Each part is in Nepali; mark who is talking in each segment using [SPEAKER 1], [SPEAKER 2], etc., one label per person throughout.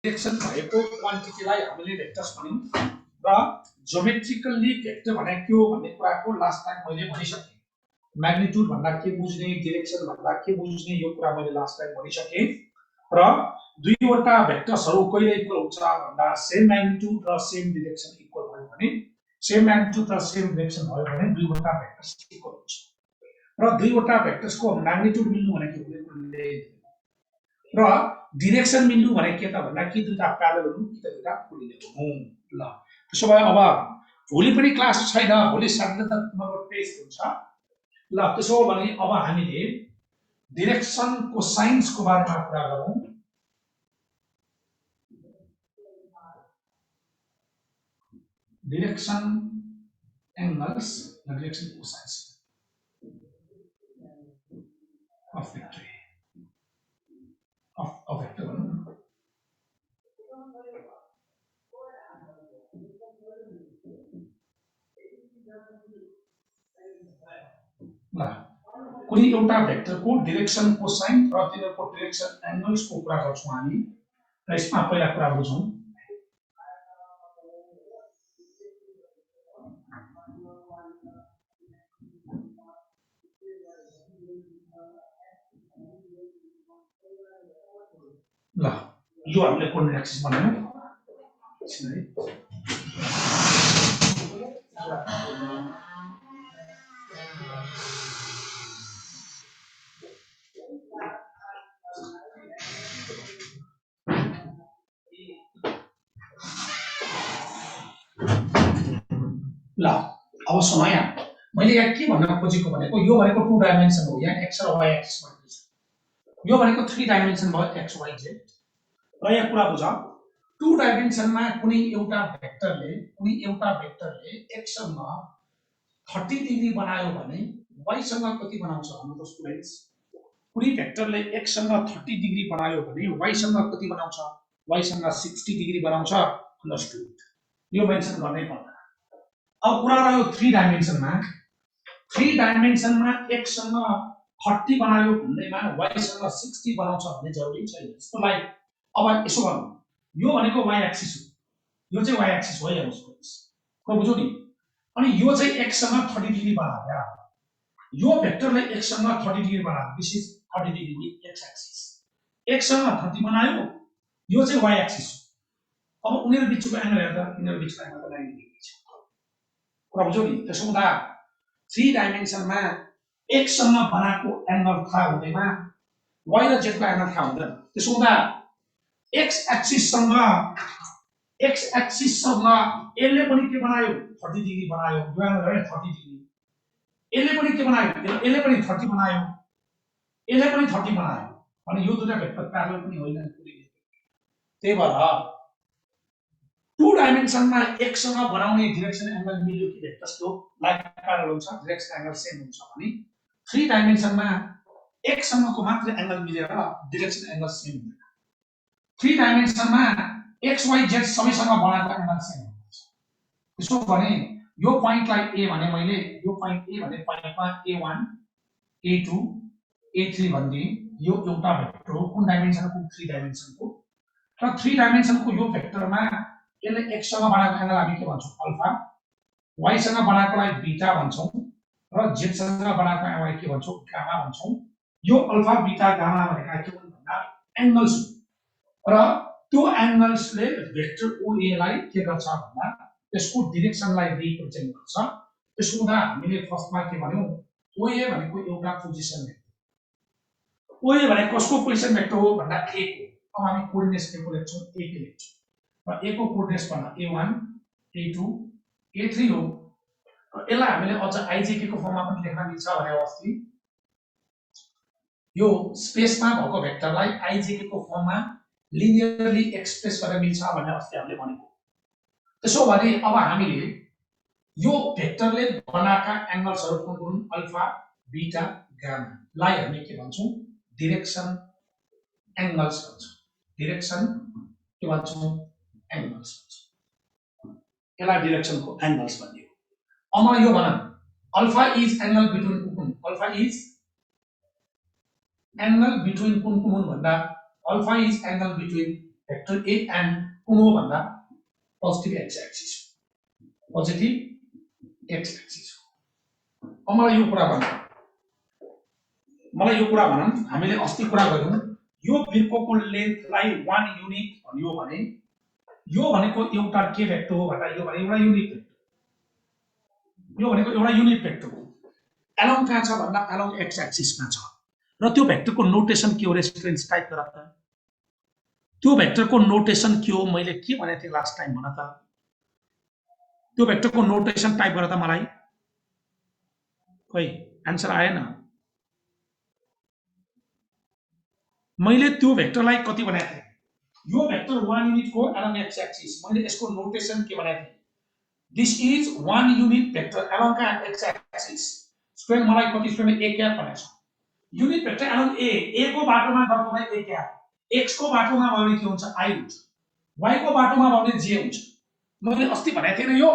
[SPEAKER 1] डिरेक्सन भएको क्वान्टिटीलाई हामीले भेक्टर्स भन्यौं र ज्योमेट्रिकली भेक्टर भनेको के हो भन्ने कुराको लास्ट टाइम मैले भनिसके। म्याग्निट्युड भन्दा के बुझ्ने, डिरेक्सन भन्दा के बुझ्ने, यो कुरा मैले लास्ट टाइम भनिसके। र दुईवटा भेक्टर्सहरु कहिले इक्वल हुन्छ भन्दा सेम म्याग्निट्युड र सेम डिरेक्सन इक्वल भयो भने, सेम म्याग्निट्युड र सेम डिरेक्सन भयो भने दुईवटा भेक्टर्स इक्वल हुन्छ। र दुईवटा भेक्टर्सको म्याग्निट्युड मिल्नु भनेको कुनै र डिरेक्सन मिल्नु भने के त भन्दा कि दुईटा प्यारलल हुनु कि त दुईटा कोलिनियर हुनु। ल त्यसो भए अब भोलि पनि क्लास छैन, भोलि सन्डे त नम्बर टेस्ट हुन्छ। ल त्यसो भने अब हामीले डिरेक्सन कोसाइन्सको बारेमा कुरा गरौँ। Direction angles, direction cosines of vector of vector ल कुनै एउटा भेक्टरको डिरेक्सन कोसाइन र तिनीहरुको डिरेक्सन एंगल्सको कुरा गर्छौं हामी। र यसमा पहिला कुरा बुझौं। ल यो हामीले कोर्डिनेट एक्सिस बनायौं। ल अब सुन यहाँ मैले यहाँ के भन्न खोजेको भनेको यो भनेको 2 डाइमेन्सन हो। यहाँ x र y एक्सिस भनेको छ। यो भनेको 3 डाइमेन्सन भयो x y z। र यहाँ कुरा बुझ, 2 डाइमेन्सनमा कुनै एउटा भेक्टरले x सँग 30 डिग्री बनायो भने y सँग कति बनाउँछ भन्नु त स्टुडेन्ट्स? कुनै भेक्टरले x सँग 30 डिग्री बनायो भने y सँग कति बनाउँछ? y सँग 60 डिग्री बनाउँछ। अन्डरस्टुड? यो मेन्सन गर्नै पर्दैन। अब कुरा रह्यो 3 डाइमेन्सनमा। 3 डाइमेन्सनमा x सँग 30 बनायो भन्दैमा y सँग 60 बनाउँछ भन्ने जरुरी छैन। जस्तोलाई अब यसो गरौँ, यो भनेको y एक्सिस हो, यो चाहिँ y एक्सिस हो हेर्नुस् फ्रेन्ड्स। को बुझ्यौ नि? अनि यो चाहिँ x सँग 30 डिग्री बनायो। यो भेक्टरले x सँग 30 डिग्री बनायो। This is 30 degree x axis. x सँग 30 बनायो, यो चाहिँ y एक्सिस हो। अब उनीहरु बीचको एंगल हेर्दा उनीहरु बीचको एंगल 90 डिग्री छ। कुरा बुझ्यौ नि? त्यसो हुँदा 3 डाइमेन्सनमा x सँग बनाएको एंगल थाहा हुँदैमा y र z को एंगल थाहा हुँदैन। त्यसो हुँदा x एक्सिस सँग यसले पनि के बनायो? 30 डिग्री बनायो। यो एंगल हो 30 डिग्री। यसले पनि के बनायो? यसले पनि 30 बनायो। यसले पनि 30 बनायो। अनि यो दुईटा भेक्टर प्यारलल पनि होइन। त्यही भएर 2 डाइमेन्सनमा x सँग बनाउने डिरेक्सन एंगल मिल्यो कि भेक्टर्सको लाइक प्यारलल हुन्छ, डिरेक्सन एंगल सेम हुन्छ भने 3 डाइमेन्सनमा x सँगको मात्र एंगल मिलेर डिरेक्सन एंगल सेम हुन्छ। 3 डाइमेन्सनमा x y z सबैसँग बनाएको एंगल सेम हुन्छ। त्यसो भने यो प्वाइन्टलाई a भने मैले यो प्वाइन्ट a भने प्वाइन्टमा a1 a2 a3 भन्दिए। यो एउटा भेक्टर हो कुन डाइमेन्सनको? 3 डाइमेन्सनको। र 3 डाइमेन्सनको यो भेक्टरमा यसले x सँग बनाएको एंगल हामी के भन्छौं? अल्फा, y सँग बनाएकोलाई बीटा भन्छौं र z सँग बनाएको एंगल के भन्छौं? गामा भन्छौं। यो अल्फा बीटा गामा भनेका के हुन् भन्दा एंगल्स हुन्। र त्यो एंगल्सले भेक्टर OA लाई के गर्छ भन्दा त्यसको डिरेक्सनलाई रिप्रेजेन्ट गर्छ। त्यसो हुँदा हामीले फर्स्टमा के भन्यौ? OA भनेको एउटा पोजिसन भेक्टर। OA भनेको कसको पोजिसन भेक्टर हो भन्दा A को। अब हामी कोर्डिनेट्स के को लेख्छौं? A के लेख्छौं। र A को कोर्डिनेट्स भन्दा A1 A2 A3 हो। र यसलाई हामीले अझ IJK को फर्ममा पनि लेख्न मिल्छ भने अस्ति यो स्पेसमा भएको भेक्टरलाई IJK को फर्ममा लिनियरली एक्सप्रेस गर्न मिल्छ भनेर अस्ति हामीले भनेको। त्यसो भने अब हामीले यो भेक्टरले बनाएका एंगल्सहरु कुन कुन? अल्फा, बीटा, गामा लाई हामी के भन्छौं? डिरेक्सन एंगल्स भन्छौं। डिरेक्सन के भन्छौं? एंगल्स भन्छौं। यसलाई डिरेक्सनको एंगल्स भनियो। अब यो भनौं अल्फा इज एंगल बिट्विन कुन? अल्फा इज एंगल बिट्विन कुन भन्दा alpha is angle between vector A and कुन हो भन्दा positive x axis positive x axis अब मलाई यो कुरा भन्न हामीले अस्ति कुरा गर्यौं यो वृत्तको लेन्थलाई 1 युनिट भन्यो भने यो भनेको एउटा के भेक्टर हो भन्दा यो भनेको एउटा युनिट भेक्टर यो भनेको एउटा युनिट भेक्टर हो एलोङ कहाँ छ भन्दा एलोङ एक्स एक्सिसमा छ र त्यो भेक्टरको नोटेसन के हो रे स्टुडेन्ट्स टाइप गर त त्यो भेक्टरको नोटेसन के हो मैले के भनेको थिएँ लास्ट टाइम भन त त्यो भेक्टरको नोटेसन टाइप गर त मलाई खै आन्सर आएन मैले त्यो भेक्टरलाई कति बनाएको थिएँ यो भेक्टर 1 युनिटको एलोङ एक्स एक्सिस मैले यसको नोटेसन के बनाएको थिएँ this is 1 unit vector along x axis student मलाई कति स्टुडेन्ट ए क्याप भनेको छ युनिट भेक्टर एलोङ ए को बाटोमा गएको भए ए क्याप एक्स को बाटोमा भयो भने के हुन्छ आई हुन्छ वाई को बाटोमा भयो भने जे हुन्छ मैले अस्ति भनेको थिएँ यो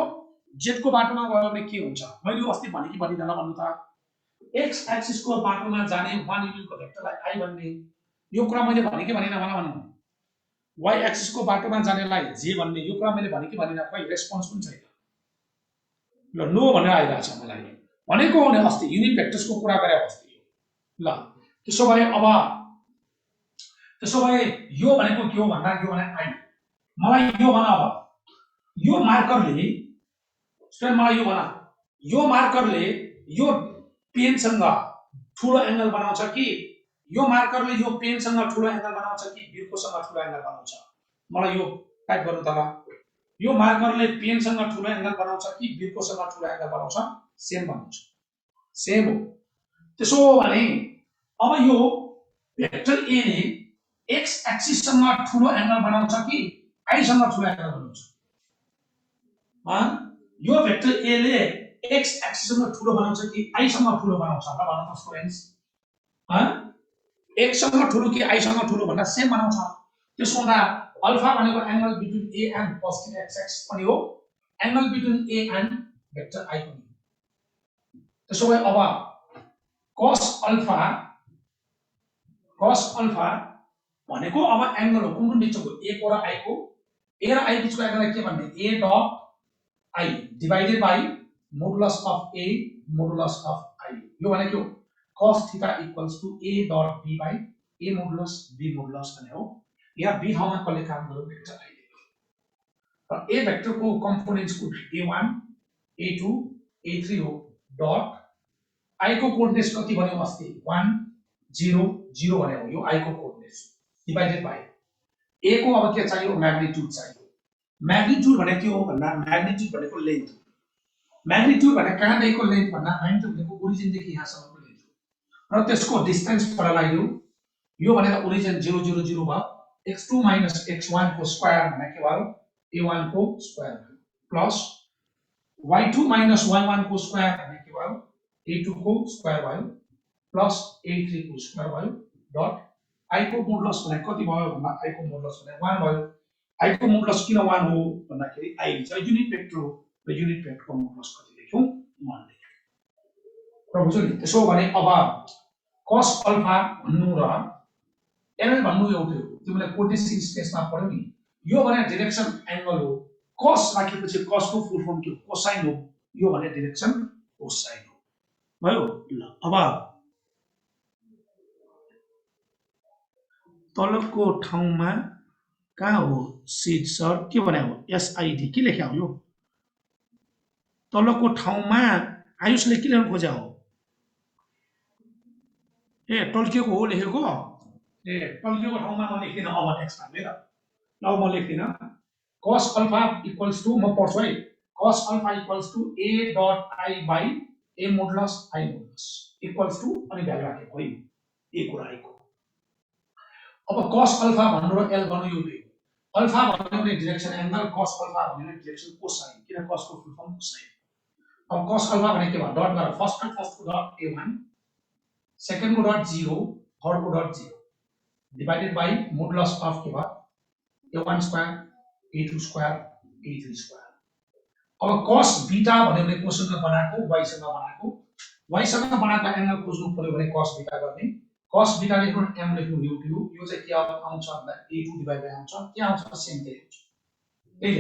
[SPEAKER 1] जेड को बाटोमा गयो भने के हुन्छ मैले यो अस्ति भने कि भनिदैन भन्नु त एक्स एक्सिस को बाटोमा जाने 1 युनिटको भेक्टरलाई आई भन्ने यो कुरा मैले भने कि भनिन मलाई भन्नु वाई एक्सिस को बाटोमा जानेलाई जे भन्ने यो कुरा मैले भने कि भनिन खै रेस्पोन्स पनि छैन ल नो भनेर आइरहेछ मलाई भनेको हो नि अस्ति युनिट भेक्टर्सको कुरा गरे अस्ति ल त्यसो भए यो भनेको के हो भन्दा यो भने आई मलाई यो भन अब यो मार्करले स्टुडेन्ट मलाई यो मार्करले यो पेनसँग ठुलो एंगल बनाउँछ कि यो मार्करले यो पेनसँग ठुलो एंगल बनाउँछ कि बिर्कोसँग ठुलो एंगल बनाउँछ मलाई यो टाइप गर्नु त यो मार्करले पेनसँग ठुलो एंगल बनाउँछ कि बिर्कोसँग ठुलो एंगल बनाउँछ सेम बनाउँछ सेम हो त्यसो भने अब यो भेक्टर ए ले एक्स एक्सिससँग ठुलो एंगल बनाउँछ कि आई सँग ठुलो एंगल बनाउँछ यो भेक्टर ए ले एक्स एक्सिससँग ठुलो बनाउँछ कि आई सँग ठुलो बनाउँछ ल भन त स्टुडेन्ट्स एक्स सँग ठुलो कि आई सँग ठुलो भन्दा सेम बनाउँछ त्यसो हुँदा अल्फा भनेको angle between A and positive x axis पनि हो angle between A and vector I पनि त्यसो भए अब cos अल्फा भनेको अब एंगल हो कुन बीचको ए को र आई को ए र आई बीचको एंगललाई के भन्ने A dot I divided by modulus of A modulus of I यो भनेको cos theta equals to a dot b by a modulus b modulus भने हो यहाँ b ठाउँमा कसले काम गर्यो भेक्टर आई र a भेक्टरको कम्पोनेन्ट्स को a1 a2 a3 हो डट आई को कोअर्डिनेट्स कति भन्यो अस्ति 1 0 0 भने हो यो आई को कोअर्डिनेट्स डिवाइडेड बाइ a को अब के चाहियो म्याग्निट्युड चाहियो म्याग्निट्युड भने के हो भन्दा म्याग्निट्युड भनेको लेन्थ म्याग्निट्युड भने कहाँदेखिको लेन्थ भन्दा म्याग्निट्युड भनेको ओरिजिन देखि यहाँसम्मको लेन्थ हो र त्यसको डिस्टेन्स पर लगाइदियो यो भनेको ओरिजिन 0 0 0 भयो x2 - x1 को स्क्वायर भने के भयो a1 को स्क्वायर भयो प्लस y2 - y1 को स्क्वायर भने के भयो a2 को स्क्वायर भयो प्लस a3 को स्क्वायर भयो डट आई को मोडुलस भने कति भयो भन्दा आई को मोडुलस भने 1 भयो आई को मोडुलस किन 1 हो भन्दाखेरि आई चाहिँ युनिट भेक्टर हो र युनिट भेक्टरको मोडुलस कति लेख्यौ 1 लेख्यौ र बुझ्यौ नि त्यसो भने अब cos अल्फा भन्नु र एल भन्नु एउटै हो तिमीले कोर्डिनेट स्पेसमा पढ्यौ नि यो भने डाइरेक्सन एंगल हो cos राखेपछि cos को फुल फर्म के हो कोसाइन हो यो भने डाइरेक्सन कोसाइन हो भयो ल अब तलको ठाउँमा कहाँ हो सिड सर के भने हो एसआईडी के लेख्या हो यो तलको ठाउँमा आयुषले के लेख्न खोज्या हो ए टल्किएको हो लेखेको ए टल्किएको ठाउँमा म लेख्दिन अब नेक्स्ट टाइम हेर ल म लेख्दिन cos अल्फा इक्वल्स टु म पढ्छु है cos alpha equals to a dot i by a modulus i modulus equals to अनि भ्यालु राखेको है a को र i को अब cos अल्फा भन्नु र l भन्नु एउटै हो अल्फा भन्नु भने डाइरेक्सन एंगल cos अल्फा भन्नु भने डाइरेक्सन कोसाइन किन cos को फुल फर्म कोसाइन अब cos अल्फा भने के भयो डट गरेर फर्स्ट को डट a1 सेकेन्ड को डट 0 थर्ड को dot 0 divided by modulus of के भयो a1 square a2 square a3 square अब cos बीटा भन्ने कोसँग बनाएको y सँग बनाएको एंगल खोज्नु पर्यो भने cos बीटा गर्ने cos बीटा लेख्नु m लेख्नु u2 यो चाहिँ के आउँछ भन्दा a2 डिभाइड बाइ आउँछ के आउँछ सेम त्यही हुन्छ त्यही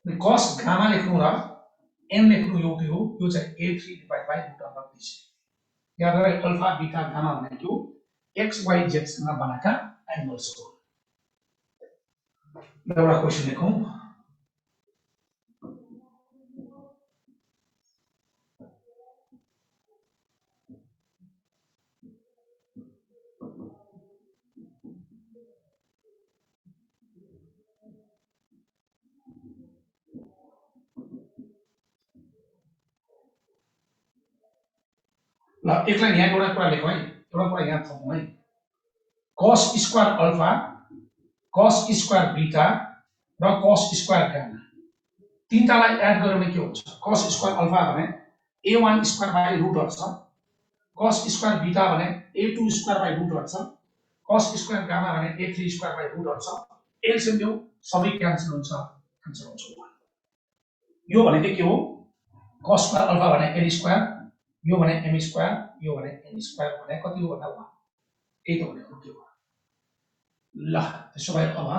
[SPEAKER 1] ले cos गामा लेख्नु र m लेख्नु u2 हो यो चाहिँ a3 divide by root of b याद रहे अल्फा बीटा गामा भनेको x y z सँग बनाएका एंगल्स हो एउटा क्वेशन लेखौं ल एक लाइन यहाँ एउटा कुरा लेखौं है एउटा कुरा यहाँ थपौं है cos square alpha cos square beta र cos स्क्वायर गामा तीनटालाई एड गर्यो भने के हुन्छ cos स्क्वायर अल्फा भने a1 स्क्वायर बाइ रुट हट्छ cos स्क्वायर बीटा भने a2 स्क्वायर बाइ रुट हट्छ cos स्क्वायर गामा भने a3 स्क्वायर बाइ रुट हट्छ एलसिएम ल्याउ सबै क्यान्सल हुन्छ आन्सर हुन्छ 1 यो भनेको के हो cos स्क्वायर अल्फा भने l स्क्वायर यो भने m स्क्वायर यो भने n स्क्वायर भने कति हो भन्दा 1 यही त भनेको के हो ल त्यसो भए अब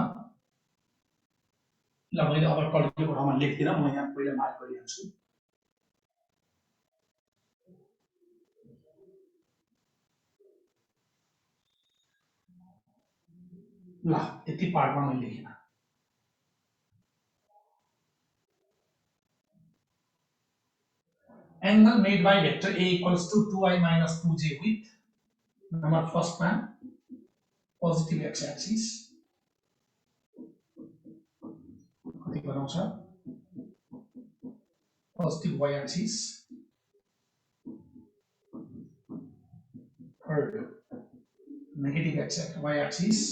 [SPEAKER 1] ल मैले अब कलको ठाउँमा लेख्दिन म यहाँ पहिला मार्क गरिहाल्छु ल यति पार्टमा मैले लेखिन angle made by vector a equals to 2i minus 2j with number first one positive x axis कति बनाउँछ positive y axis third negative x y axis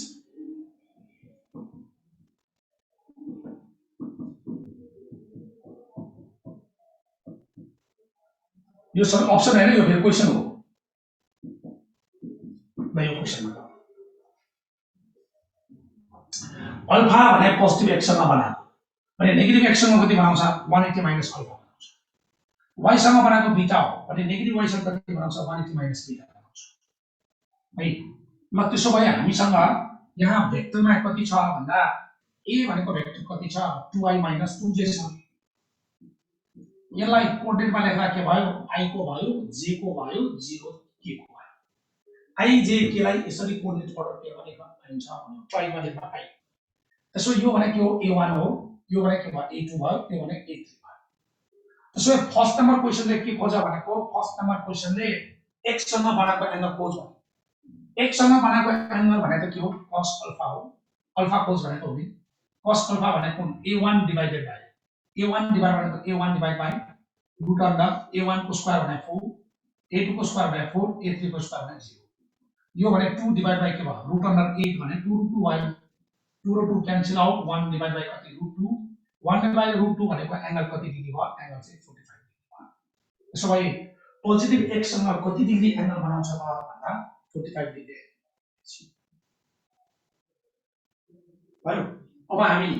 [SPEAKER 1] यो सब अप्सन हैन यो फेरि क्वेशन हो ल यो क्वेशनमा अल्फा भने पोजिटिभ एक्सनमा बनाएको अनि नेगेटिभ एक्सनमा कति बनाउँछ 180 माइनस अल्फा बनाउँछ y सँग बनाएको बीटा हो अनि नेगेटिभ y सँग कति बनाउँछ 180 माइनस बीटा बनाउँछ है ल त्यसो भए हामीसँग यहाँ भेक्टरमा कति छ भन्दा a भनेको भेक्टर कति छ 2i माइनस 2j छ यसलाई कोर्डिनेटमा लेख्दा के भयो i को भयो j को भयो 0 k को भयो i j k लाई यसरी कोर्डिनेट प्रडक्ट लेख्न पाइन्छ भने ट्राइमा लेख्न पाइ त्यसो यो भने के हो a1 हो यो भने के भयो a2 भयो यो भने a3 भयो त्यसो फर्स्ट नम्बर क्वेशनले के खोज भनेको फर्स्ट नम्बर क्वेशनले x सँग बनाएको एंगल खोज भन्यो x सँग बनाएको एंगल भनेको के हो cos अल्फा हो अल्फा खोज भनेको हो नि cos अल्फा भनेको a1 divided by a1 divide भनेको a1 divide by route under a1 को स्क्वायर भने 4 a2 को स्क्वायर भने 4 a3 को स्क्वायर भने 0 यो भने 2 डिवाइड बाइ के भयो रूट अंडर 8 भने 2 रूट 2y 2 र 2 क्यान्सल आउट 1 डिवाइड बाइ कति रूट 2 1 डिवाइड बाइ रूट 2 भनेको एंगल कति डिग्री भयो एंगल चाहिँ 45 डिग्री भयो त्यसो भए पोजिटिभ x सँग कति डिग्री एंगल बनाउँछ भन्दा 45 डिग्री भयो अब हामी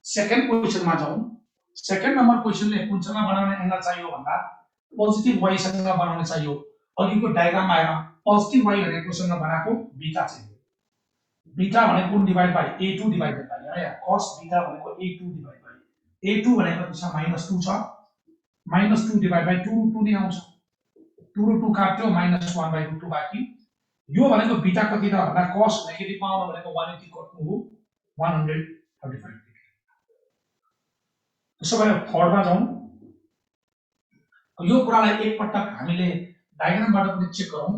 [SPEAKER 1] सेकेन्ड क्वेशनमा जाउँ सेकेन्ड नम्बर क्वेशनले कुनसँग बनाउने एंगल चाहियो भन्दा पोजिटिभ y सँग बनाउन चाहियो अघिको डायग्राममा आएर पोजिटिभ y भनेको सँग बनाएको बीटा चाहियो बीटा भनेको divide by a2 divided by यहाँ cos बीटा भनेको a2 डिवाइड बाइ a2 भनेको छ -2 छ -2 डिवाइड बाइ 2 रूट 2 नै आउँछ 2 रूट 2 काट्यो -1 बाइ रूट 2 बाँकी यो भनेको बीटा कति त भन्दा cos नेगेटिभमा आउनु भनेको 180 कट्नु हो 135 डिग्री त्यसो भए थर्डमा जाउँ यो कुरालाई एक पटक हामीले डायग्रामबाट पनि चेक गरौँ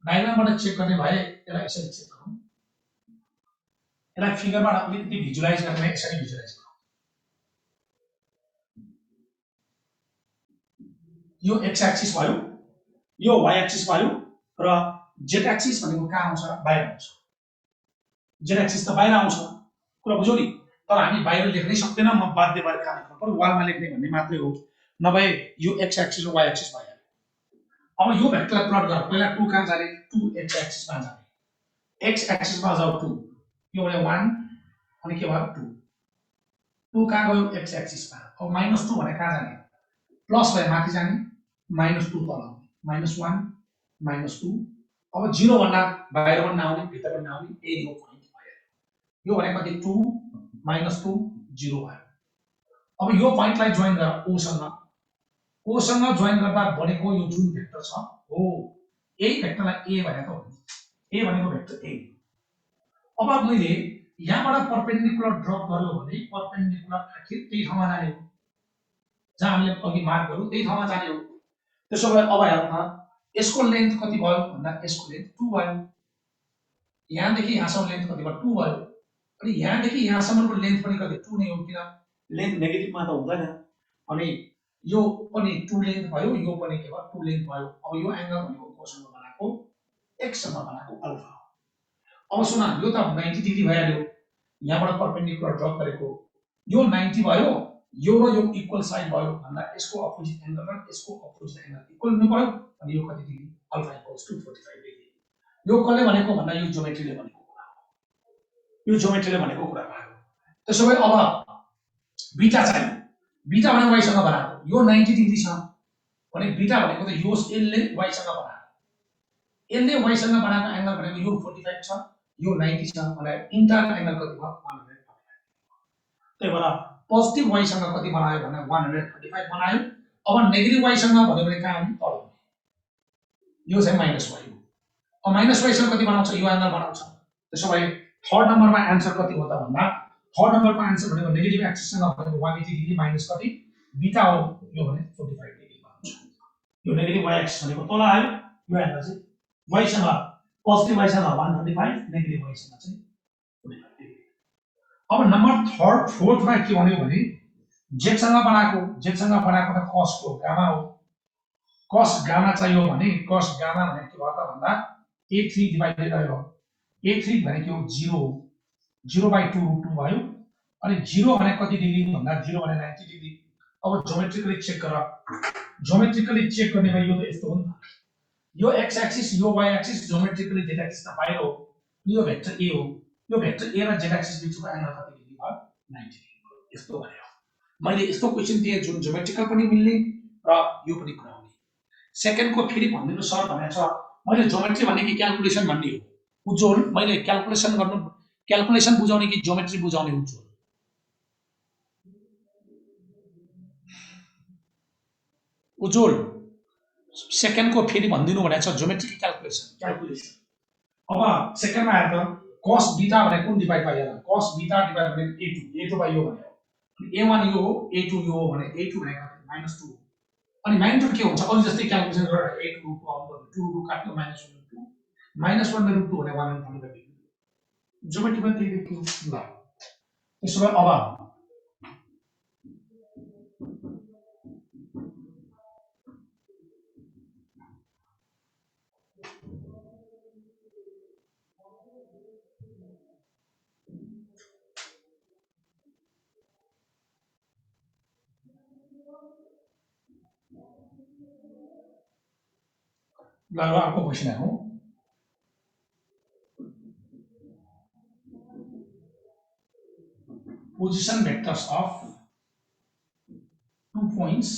[SPEAKER 1] डायग्रामबाट चेक गर्ने भए यसलाई यसरी चेक गरौँ यसलाई फिगरबाट अलिकति भिजुअलाइज गर्ने यसरी भिजुअलाइज गरौँ यो x एक्सिस भयो यो y एक्सिस भयो र z एक्सिस भनेको कहाँ आउँछ बाहिर आउँछ z एक्सिस त बाहिर आउँछ कुरा बुझ्यौ नि तर हामी बाहिर लेख्नै सक्दैनौं म बाध्य भएर काम गर्नु पर्यो वालमा लेख्ने भन्ने मात्रै हो नभए यो x एक्सिस र y एक्सिस भयो अब यो भेक्टरलाई प्लट गर पहिला 2 कहाँ जाने 2 x एक्सिसमा जाने x एक्सिसमा जाऊ 2 यो भने 1 अनि के भयो 2 2 कहाँ गयो x एक्सिसमा अब -2 भने कहाँ जाने प्लस भए माथि जाने -2 तल आउने -1 -2 अब 0 भन्दा बाहिर पनि नआउने भित्र पनि नआउने ए यो पोइन्ट भयो यो भनेको कति 2 -2 0 भयो अब यो पोइन्टलाई जोइन गर ओ सँग जोइन गर्दा बनेको यो जुन भेक्टर छ हो यही भेक्टरलाई ए भनेको हो ए भनेको भेक्टर ए अब मैले यहाँबाट परपेन्डिकुलर ड्रप गर्यो भने परपेन्डिकुलर आखिर त्यही ठाउँमा जाने हो जहाँ हामीले अघि मार्क गर्यौं त्यही ठाउँमा जाने हो त्यसो भए अब हेरौँ त यसको लेन्थ कति भयो भन्दा यसको लेन्थ 2 भयो यहाँदेखि यहाँसम्म लेन्थ कति भयो 2 भयो अनि यहाँदेखि यहाँसम्मको लेन्थ पनि कति 2 नै हो किन लेन्थ नेगेटिभमा त हुँदैन अनि यो पनि 2 लेन्थ भयो यो पनि के भयो 2 लेन्थ भयो अब यो एंगल भनेको कोसँग बनाएको x सँग बनाएको अल्फा अब सुन यो त 90 डिग्री भइहाल्यो यहाँबाट परपेन्डिकुलर ड्रप गरेको यो 90 भयो यो र यो इक्वल साइड भयो भन्दा यसको अपोजिट एंगल र यसको अपोजिट एंगल इक्वल हुनु पर्यो अनि यो कति degree alpha equals to 45 degree यो कसले भनेको भन्दा यो ज्योमेट्रीले भनेको कुरा हो यो ज्योमेट्रीले भनेको कुरा भयो त्यसो भए अब बीटा चाहियो बीटा भनेको y सँग बनाएको यो 90 डिग्री छ भने बीटा भनेको त यो यसले y सँग बनाएको यसले y सँग बनाएको एंगल भनेको यो 45 छ यो 90 छ भने इन्टरनल एंगल कति भयो 145 त्यही भएर पोजिटिभ y सँग कति बनायो भने 135 बनायो अब नेगेटिभ y सँग भन्यो भने कहाँ आउने तल यो चाहिँ माइनस y हो अब माइनस y सँग कति बनाउँछ यो एंगल बनाउँछ त्यसो भए थर्ड नम्बरमा आन्सर कति हो त भन्दा थर्ड नम्बरको आन्सर भनेको नेगेटिभ एक्सिस सँग भनेको 180 डिग्री माइनस कति बीटा हो यो भने 45 डिग्री बनाउँछ यो नेगेटिभ y एक्सिस भनेको तल आयो यो एंगल चाहिँ y सँग पोजिटिभ y सँग 135 नेगेटिभ y सँग चाहिँ 45 डिग्री अब नम्बर थर्ड फोर्थमा के भन्यो भने z सँग बनाएको त cos को गामा हो cos गामा चाहियो भने cos गामा भनेको के भयो त भन्दा a3 डिवाइडेड भयो a3 भनेको 0 हो 0/2√2 भयो अनि 0 भने कति डिग्री भन्दा 0 भने 90 डिग्री अब ज्योमेट्रिकली चेक गर ज्योमेट्रिकली चेक गर्ने भए यो त यस्तो हो नि त यो x एक्सिस यो y axis geometrically z axis त बाहिर हो यो भेक्टर a हो यो भेक्टर a र z एक्सिस बीचको एंगल कति डिग्री भयो 90 डिग्री यस्तो भन्यो मैले यस्तो क्वेशन दिए जुन ज्योमेट्रिकल पनि मिल्ने र यो पनि कुरा हुने सेकेन्ड को फेरि भन्दिनु सर भनेछ मैले ज्योमेट्री भन्ने कि क्याल्कुलेसन भन्ने हो उज्जवल मैले क्याल्कुलेसन बुझाउने कि ज्योमेट्री बुझाउने उज्जवल सेकेन्ड को फेरि भन्दिनु भनेछ ज्योमेट्री कि क्याल्कुलेसन अब सेकेन्डमा हेर्दा cos बीटा भने कुन डिवाइड बाइ होला cos बीटा डिवाइड भने a2 बाइ यो भन्यो a1 यो हो a2 यो हो भने a2 भनेको -2 अनि -2 के हुन्छ अघि जस्तै क्याल्कुलेसन गरेर a2 आउनु 2 काट्यो -1/2 -1/2 भने 1/25 ज्योमेट्री पनि त्यही देखियो ल त्यसो भए अब अर्को क्वेसन हेरौँ position vectors of 2 points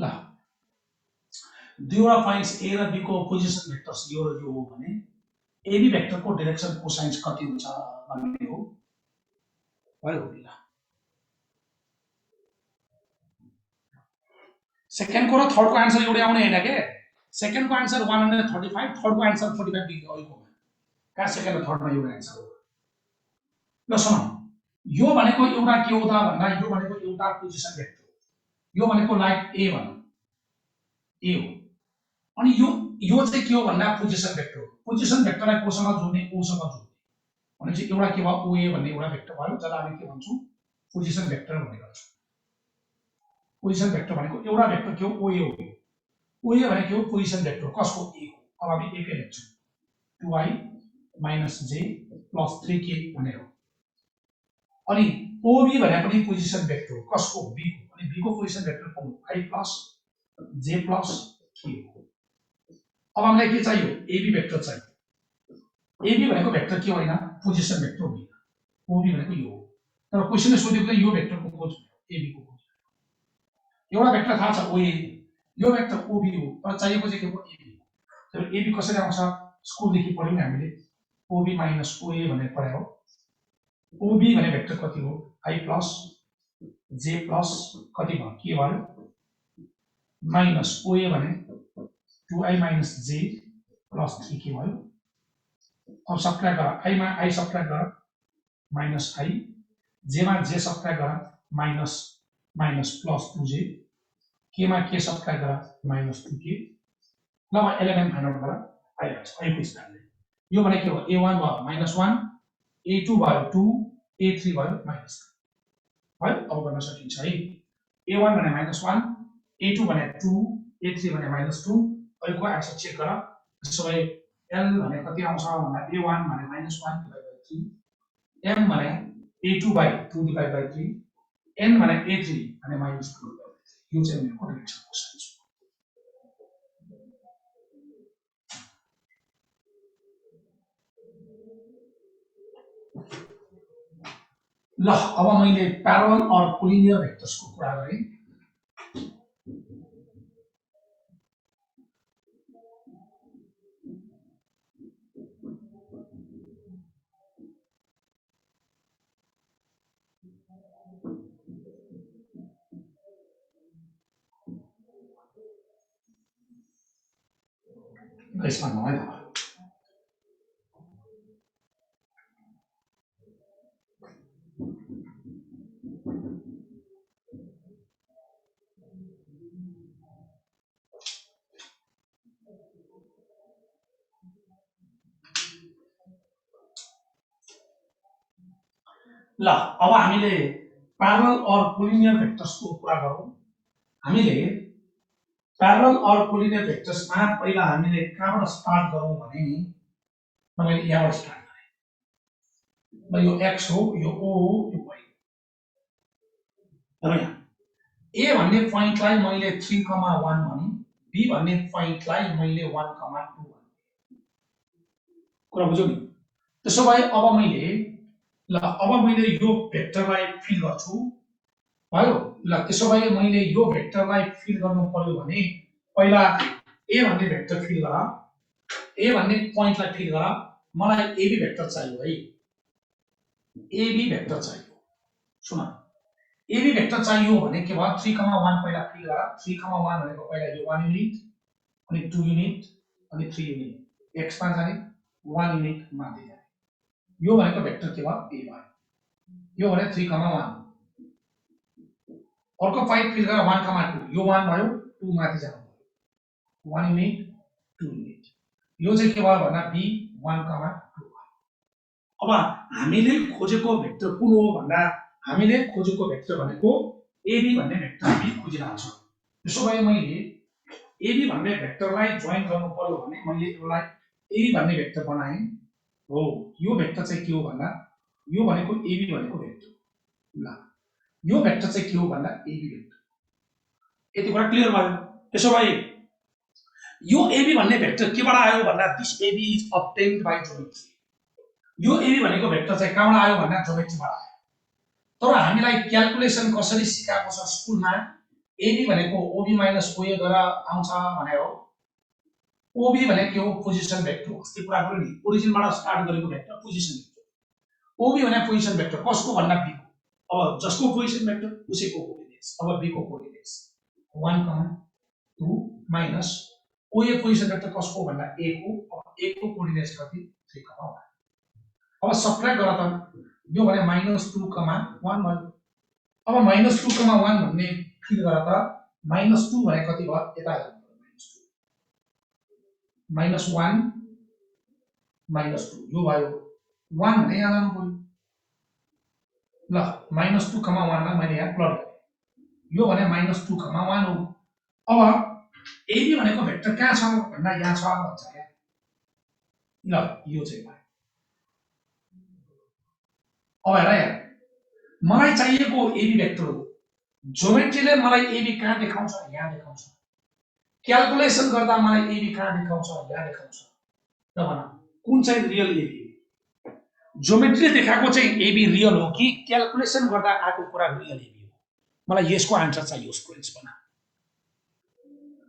[SPEAKER 1] ल दुईवटा पोइन्ट्स ए र बी को पोजिसन भेक्टर्स यो र यो हो भने एबी भेक्टर को डाइरेक्सन कोसाइन कति हुन्छ भन्ने हो भयो ल सेकेन्ड को र थर्ड को आन्सर एउटै आउने हैन के सेकेन्ड को आन्सर 135 थर्ड को आन्सर 45 डिग्री अहिलेको कहाँ सेकेन्ड र थर्डमा एउटा एन्सर हो। ल सुन, यो भनेको एउटा के हो त भन्दा यो भनेको एउटा पोजिसन भेक्टर हो। यो भनेको लाइक ए भनौँ, ए हो। अनि यो चाहिँ के हो भन्दा पोजिसन भेक्टर हो। पोजिसन भेक्टरलाई कोसँग जोड्ने, ओसँग जोड्ने भनेपछि एउटा के भयो, ओए भन्ने एउटा भेक्टर भयो, जसलाई हामी के भन्छौँ, पोजिसन भेक्टर भनेको छ। पोजिसन भेक्टर भनेको एउटा भेक्टर के हो, ओए हो। ओए भनेको के हो, पोजिसन भेक्टर कसको, ए हो। अब हामी ए के लेख्छौँ, 2i - j + 3k भनेर। अनि ओबी भने पनि पोजिसन भेक्टर हो कसको, बी को। अनि बी को पोजिसन भेक्टर को i + j + k हो। अब हामीलाई के चाहियो, एबी भेक्टर चाहियो। एबी भनेको भेक्टर के होइन, पोजिसन भेक्टर होइन। ओबी भनेको यो हो। तर क्वेशनले सोधेको यो भेक्टरको खोज, एबी को खोज। एउटा भेक्टर थाहा छ ओए, यो भेक्टर ओबी हो, तर चाहिएको चाहिँ के हो, एबी हो। तर एबी कसरी आउँछ, स्कुलदेखि पढ्यौँ नि हामीले, ओबी - ओए भनेर पढायो। ओबी भने भेक्टर कति हो, i + j + कति भयो, के भयो, माइनस ओए भने 2i - j + 3k भयो। अब सब्ट्र्याक्ट गर, i मा i सब्ट्र्याक्ट गर, -i, j मा j सब्ट्र्याक्ट गर, माइनस +2j, k मा k सब्ट्र्याक्ट गर, -2k। ल अब एलिमेन्ट फाइन्ड आउट गर, आइहाल्छ i को स्थानले। यो भने के हो, a1 भयो -1, a2 भयो 2, a3 भयो -2 भयो। अब गर्न सकिन्छ है। a1 भने -1, a2 भने 2, a3 भने -2। अहिलेको आन्सर चेक गर। त्यसो भए l भने कति आउँछ भन्दा a1 भने -1/3, m भने a2/2/3, n भने a3 भने -2/3। यो चाहिँ मेरो करेक्सन क्वेशन छ। ल अब मैले प्यारलल अर कोलिनियर भेक्टर्सको कुरा गरेँ। यसमा नभए ल अब हामीले प्यारलल अर कोलिनियर भेक्टर्सको कुरा गरौँ। हामीले प्यारलल अर कोलिनियर भेक्टर्समा पहिला हामीले कहाँबाट स्टार्ट गरौँ भने नि, मैले यहाँबाट स्टार्ट गरेँ। ल यो x हो, यो o हो, यो y। र यहाँ a भन्ने पोइन्टलाई मैले 3,1 भने, b भन्ने पोइन्टलाई मैले 1,2 भने। कुरा बुझ्यौ नि। त्यसो भए अब मैले यो भेक्टरलाई फिल गर्छु भयो। ल त्यसो भए मैले यो भेक्टरलाई फिल गर्नु पर्यो भने पहिला a भन्ने भेक्टर फिल गर, a भन्ने पोइन्टलाई फिल गर। मलाई ab भेक्टर चाहियो है, ab भेक्टर चाहियो। सुन, ab भेक्टर चाहियो भने के भयो, 3,1 पहिला फिल गर। 3,1 भनेको पहिला यो 1 युनिट, अनि 2 युनिट, अनि 3 युनिट, x मा जाने, 1 युनिट माथि जाने। यो भनेको भेक्टर के भयो, a भयो। यो भने 3,1। अर्को पोइन्ट फिल गर 1,2, यो 1 भयो, 2 माथि जानु भयो, 1 युनिट, 2 युनिट। यो चाहिँ के भयो भन्दा b 1,2 भयो। अब हामीले खोजेको भेक्टर कुन हो भन्दा हामीले खोजेको भेक्टर भनेको ab भन्ने भेक्टर हामी खोजिरहेको छौँ। त्यसो भए मैले ab भन्ने भेक्टरलाई जोइन गर्नु पर्यो भने मैले यसलाई ab भन्ने भेक्टर बनाएँ हो। यो भेक्टर चाहिँ के हो भन्दा यो भनेको ab भनेको भेक्टर। ल यो भेक्टर चाहिँ के हो भन्दा ab भेक्टर। यति कुरा क्लियर भयो। त्यसो भए यो ab भन्ने भेक्टर केबाट आयो भन्दा this ab is obtained by geometry. यो ab भनेको भेक्टर चाहिँ कहाँबाट आयो भन्दा ज्योमेट्रीबाट आयो। तर हामीलाई क्याल्कुलेसन कसरी सिकाएको छ स्कुलमा, ab भनेको ob - oa गरेर आउँछ भने हो। ob भनेको के हो, पोजिसन भेक्टर। अस्ति कुरा गर्यो नि, ओरिजिनबाट स्टार्ट गरेको भेक्टर पोजिसन भेक्टर। ob भने पोजिसन भेक्टर कसको भन्दा b को। अब जसको पोजिसन भेक्टर उसैको कोअर्डिनेट्स। अब b को coordinates 1,2 minus oa position vector कसको भन्दा a को। अब a को कोअर्डिनेट्स कति, 3, 1 अब सबट्र्याक्ट गर त यो भने -2, 1 भयो अब -2, 1 भन्ने फिल गर त -2 भने कति भयो यता -1 -2 यो भयो 1 भने यहाँ जानु पर्यो ल -2, 1 लाई मैले यहाँ प्लट गरेँ यो भने -2, 1 हो अब AB भनेको भेक्टर कहाँ छ भन्दा यहाँ छ भन्छ क्या ल यो चाहिँ भयो अब हेर यहाँ मलाई चाहिएको AB भेक्टर हो ज्योमेट्रीले मलाई AB कहाँ देखाउँछ यहाँ देखाउँछ क्याल्कुलेसन गर्दा मलाई AB कहाँ देखाउँछ यहाँ देखाउँछ ल भन कुन चाहिँ रियल AB ज्योमेट्रीले देखाएको चाहिँ AB रियल हो कि क्याल्कुलेसन गर्दा आएको कुरा रियल AB हो मलाई यसको आन्सर चाहियो स्टुडेन्ट्स बना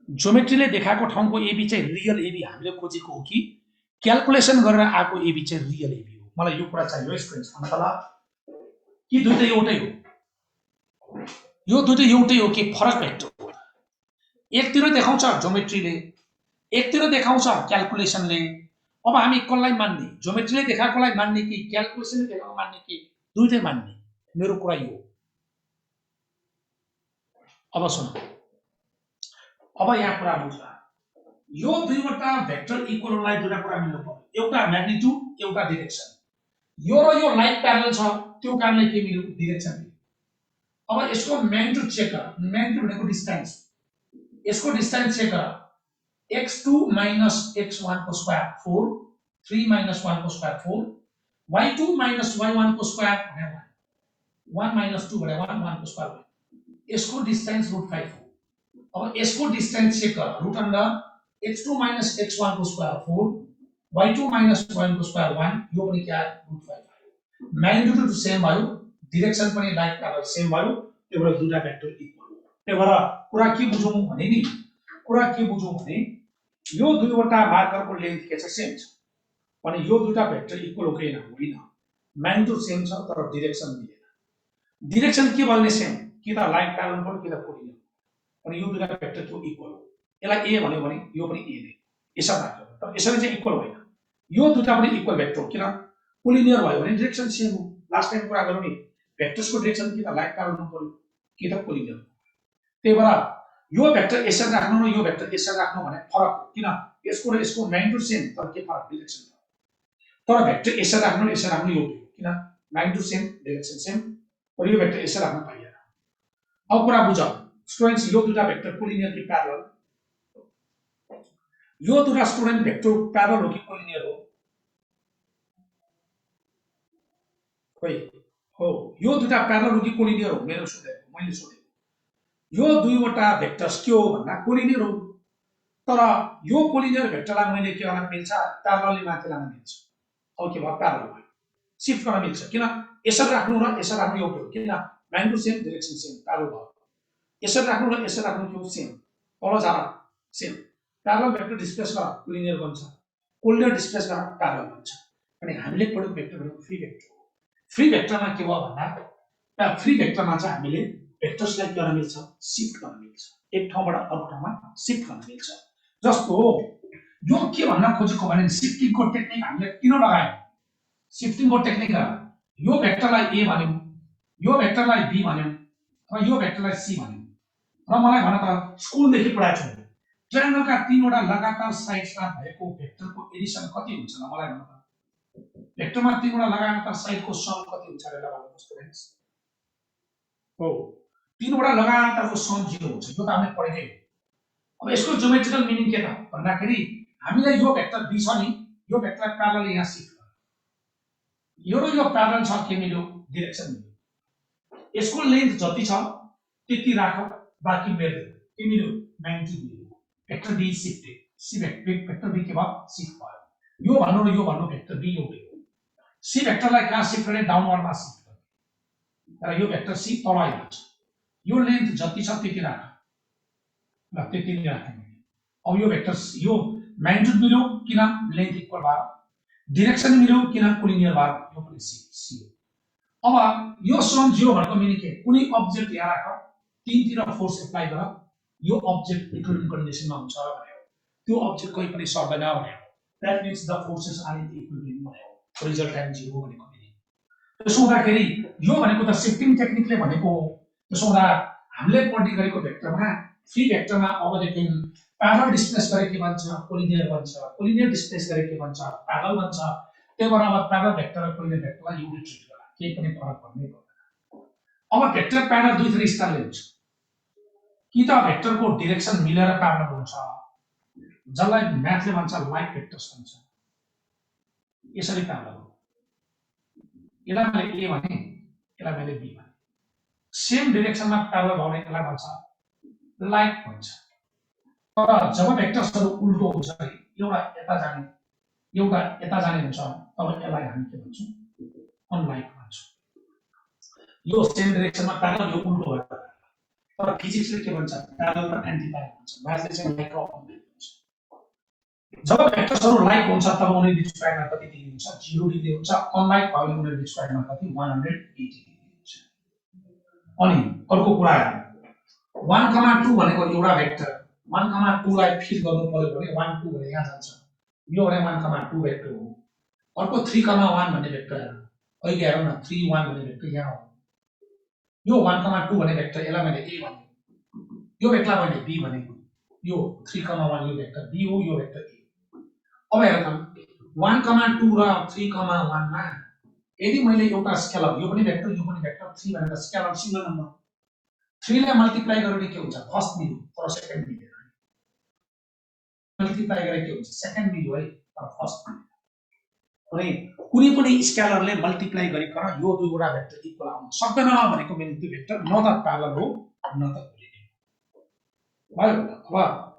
[SPEAKER 1] ज्योमेट्रीले देखाएको ठाउँको AB चाहिँ रियल AB हामीले खोजेको हो कि क्याल्कुलेसन गरेर आएको AB चाहिँ रियल AB हो मलाई यो कुरा चाहियो स्टुडेन्ट्स भन्न त ल कि दुईटै एउटै हो यो दुईटै एउटै हो कि फरक भेक्टर हो एकतिर देखाउँछ ज्योमेट्रीले एकतिर देखाउँछ क्याल्कुलेसनले अब हामी कसलाई मान्ने ज्योमेट्रीले देखाएकोलाई मान्ने कि क्याल्कुलेसनले देखाएको मान्ने कि दुईटै मान्ने मेरो कुरा यो अब सुन अब यहाँ कुरा बुझ यो दुईवटा भेक्टर इक्वललाई दुईटा कुरा मिल्नु पर्यो एउटा म्याग्निट्युड एउटा डाइरेक्सन यो र यो लाइन प्यारलल छ त्यो कारणले के मिल्यो डाइरेक्सन अब यसको म्याग्निट्युड चेक गर म्याग्निट्युड भनेको डिस्टेन्स यसको डिस्टेन्स चेक गर x2 - x1 को स्क्वायर 4 3 - 1 को स्क्वायर 4 y2 - y1 को स्क्वायर भने 1 1 - 2 भने 1 1 को स्क्वायर यसको डिस्टेन्स √5 हो अब यसको डिस्टेन्स चेक गर रुट अन्डर x2 - x1 को स्क्वायर 4 y2 - y1 को स्क्वायर 1 यो पनि क्या √5 भयो म्याग्निट्युड सेम भयो डाइरेक्सन पनि लाइक प्यारलल सेम भयो त्यो भएर दुईटा भेक्टर इक्वल हो त्यो भएर कुरा के बुझौं भने नि कुरा के बुझौं भने यो दुईवटा मार्करको लेन्थ के छ सेम छ भने यो दुईटा भेक्टर इक्वल हो कि होइन म्याग्निट्युड सेम छ तर डाइरेक्सन मिलेन डाइरेक्सन के भन्ने सेम कि त लाइन प्यारलल हो कि त कोलिनियर अनि यो दुईटा भेक्टर त्यो इक्वल हो यसलाई a भन्यो भने यो पनि a नै यसरी राख्यो तर यसरी चाहिँ इक्वल होइन यो दुईटा पनि इक्वल भेक्टर हो किन कोलिनियर भयो भने डाइरेक्सन सेम हो लास्ट टाइम कुरा गरौँ नि भेक्टर्सको डाइरेक्सन कि त लाइन प्यारलल हुनु पर्यो कि त कोलिनियर त्यही भएर यो भेक्टर यसरी राख्नु र यो भेक्टर यसरी राख्नु भने फरक हो किन यसको र यसको म्याग्निट्युड सेम तर के फरक डाइरेक्सन तर भेक्टर यसरी राख्नु र यसरी राख्नु एउटै हो किन म्याग्निट्युड सेम डाइरेक्सन सेम तर यो भेक्टर यसरी राख्नु पाइएन अब कुरा बुझ स्टुडेन्ट्स यो दुईटा भेक्टर कोलिनियर कि प्यारलल यो दुईटा स्टुडेन्ट भेक्टर प्यारलल हो कि कोलिनियर हो खोइ हो यो दुईटा प्यारलल हो कि कोलिनियर हो मेरो सोधेको मैले सोधेको यो दुईवटा भेक्टर्स के हो भन्दा कोलिनियर हो तर यो कोलिनियर भेक्टरलाई मैले के गर्न मिल्छ प्यारललली माथि लान मिल्छ अब के भयो प्यारलल भयो शिफ्ट गर्न मिल्छ किन यसरी राख्नु र यसरी राख्नु एउटै हो किन magnitude same direction same parallel भयो यसरी राख्नु र यसरी राख्नु त्यो सेम तल झार सेम प्यारलल भेक्टर डिस्प्लेस गर कोलिनियर बन्छ कोलिनियर डिस्प्लेस गर प्यारलल बन्छ अनि हामीले पढेको भेक्टर भनेको फ्री भेक्टर हो फ्री भेक्टरमा के भयो भन्दा फ्री भेक्टरमा चाहिँ हामीले भेक्टर्सलाई के गर्न मिल्छ शिफ्ट गर्न मिल्छ एक ठाउँबाट अर्को ठाउँमा शिफ्ट गर्न मिल्छ जस्तो यो के भन्न खोजेको भने शिफ्टिङको टेक्निक हामीले किन लगायौं शिफ्टिङको टेक्निक यो भेक्टरलाई a भन्यौं यो भेक्टरलाई b भन्यौं र यो भेक्टरलाई c भन्यौं र मलाई भन त स्कुलदेखि पढाएको छु ट्रायंगलका तीनवटा लगातार साइड्समा भएको भेक्टरको एडिसन कति हुन्छ ल मलाई भन त भेक्टरमा तीनवटा लगातार साइडको सम कति हुन्छ र लगाउनु स्टुडेन्ट्स हो तीनवटा लगातारको सम 0 हुन्छ यो त हामीले पढेकै हो अब यसको ज्योमेट्रिकल मिनिङ के त भन्दाखेरि हामीलाई यो भेक्टर b छ नि यो भेक्टर प्यारलल यहाँ शिफ्ट गर्नु यो र यो प्यारलल छ के मिल्यो डाइरेक्सन मिल्यो यसको लेन्थ जति छ त्यति राख बाकी मेर्दै के मिल्यो म्याग्निट्युड मिल्यो vector b shifted c vector b के भयो शिफ्ट भयो यो भन्नु र यो भन्नु भेक्टर b एउटै हो सी भेक्टरलाई कहाँ शिफ्ट गर्ने डाउनवर्डमा शिफ्ट गर्ने र यो भेक्टर c तल आइहाल्छ यो लेन्थ जति छ त्यति राख ल त्यति नै राख्ने अब यो भेक्टर यो म्याग्निट्युड मिल्यो किन लेन्थ इक्वल भयो डाइरेक्सन मिल्यो किन कोलिनियर भयो यो पनि c अब यो सम 0 भनेको मिनिङ के कुनै अब्जेक्ट यहाँ राख तीनतिर फोर्स एप्लाई गर यो अब्जेक्ट इक्विलिब्रियम कन्डिसनमा हुन्छ भन्यो त्यो अब्जेक्ट कहीं पनि सर्दैन भन्यो that means the forces are in equilibrium resultant 0 भनेको मिनिङ। त्यसो हुँदाखेरि यो भनेको त शिफ्टिङ टेक्निकले भनेको हो। त्यसो हुँदा हामीले पढ्ने गरेको भेक्टरमा फ्री भेक्टरमा अबदेखि प्यारल डिस्प्लेस गरे के भन्छ, कोलिनियर भन्छ, कोलिनियर डिस्प्लेस गरे के भन्छ, प्यारल भन्छ। त्यही भएर अब प्यारल भेक्टर र कोलिनियर भेक्टरलाई युनिट ट्रिट गर्ला, केही पनि फरक पर्ने पर्दैन। अब भेक्टर प्यारल दुई थरी स्टाइलले हुन्छ। कि त भेक्टरको डिरेक्सन मिलेर प्यारल हुन्छ, जसलाई म्याथले भन्छ लाइक भेक्टर्स भन्छ। यसरी प्यारल हो। यसलाई मैले ए भने, यसलाई मैले बी भने। सेम डिरेक्सनमा प्यारल भयो भने यसलाई भन्छ लाइक भन्छ। तर जब भेक्टर्सहरू उल्टो हुन्छ, एउटा यता जाने एउटा यता जाने हुन्छ, तब यसलाई हामी के भन्छौँ, अनलाइक भन्छौँ। यो सेम डिरेक्सनमा प्यारल, यो उल्टो भएर। तर फिजिक्सले के भन्छ, प्यारल र एन्टी प्यारल भन्छ। म्याथले चाहिँ लाइक र अनलाइक भन्छ। जब भेक्टर्सहरू लाइक हुन्छ तब उनीहरू बिच स्क्वायरमा कति डिग्री हुन्छ, 0 डिग्री हुन्छ। अनलाइक भयो भने उनीहरू बिच स्क्वायरमा कति, 180 डिग्री हुन्छ। अनि अर्को कुरा 1,2 भनेको एउटा भेक्टर, 1,2 लाई फिल गर्नु पर्यो भने 1 2 भने यहाँ जान्छ, यो भने 1,2 भेक्टर हो। अर्को 3,1 भन्ने भेक्टर अहिले हेरौँ न, 3 1 भन्ने भेक्टर यहाँ हो। यो 1,2 भन्ने भेक्टर, यसलाई मैले ए भने, यो भेक्टरलाई मैले बी भने, यो 3,1 यो भेक्टर बी हो, यो भेक्टर ए। अब हेर त 1,2 र 3,1 मा यदि मैले एउटा स्केलर, यो पनि भेक्टर 3 भनेर स्केलर सिंगल नम्बर 3 लाई मल्टिप्लाई गरेर के हुन्छ, फर्स्ट मिल्यो तर सेकेन्ड मिल्दैन। मल्टिप्लाई गरेर के हुन्छ, सेकेन्ड मिल्यो है, तर फर्स्ट मिल्दैन। अनि कुनै पनि स्केलरले मल्टिप्लाई गरिकन यो दुईवटा भेक्टर इक्वल आउन सक्दैन भनेको मिनिङ त्यो भेक्टर न त प्यारलल हो न त कोलिनियर भयो। अब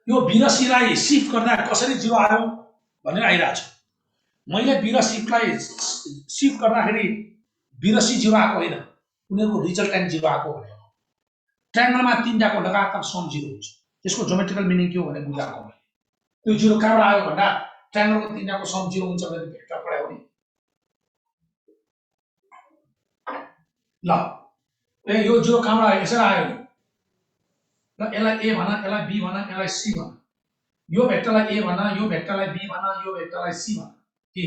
[SPEAKER 1] यो बी र सी लाई शिफ्ट गर्दा कसरी 0 आयो भनेर आइरहेछ। मैले बी र सी लाई शिफ्ट गर्दाखेरि बी र सी 0 आएको होइन, उनीहरूको रिजल्टेन्ट 0 आएको भनेको। ट्रायंगलमा तीनटाको लगातार सम 0 हुन्छ। त्यसको ज्योमेट्रिकल मिनिङ के हो भने बुझाएको मैले। त्यो 0 कहाँबाट आयो भन्दा ट्रायंगलको तीनटाको सम 0 हुन्छ भने भेक्टर पढायो नि। ल ए यो 0 कहाँबाट आयो, यसरी आयो नि। ल यसलाई ए भन, यसलाई बी भन, यसलाई सी भन। यो भेक्टरलाई ए भन, यो भेक्टरलाई बी भन, यो भेक्टरलाई सी भन। के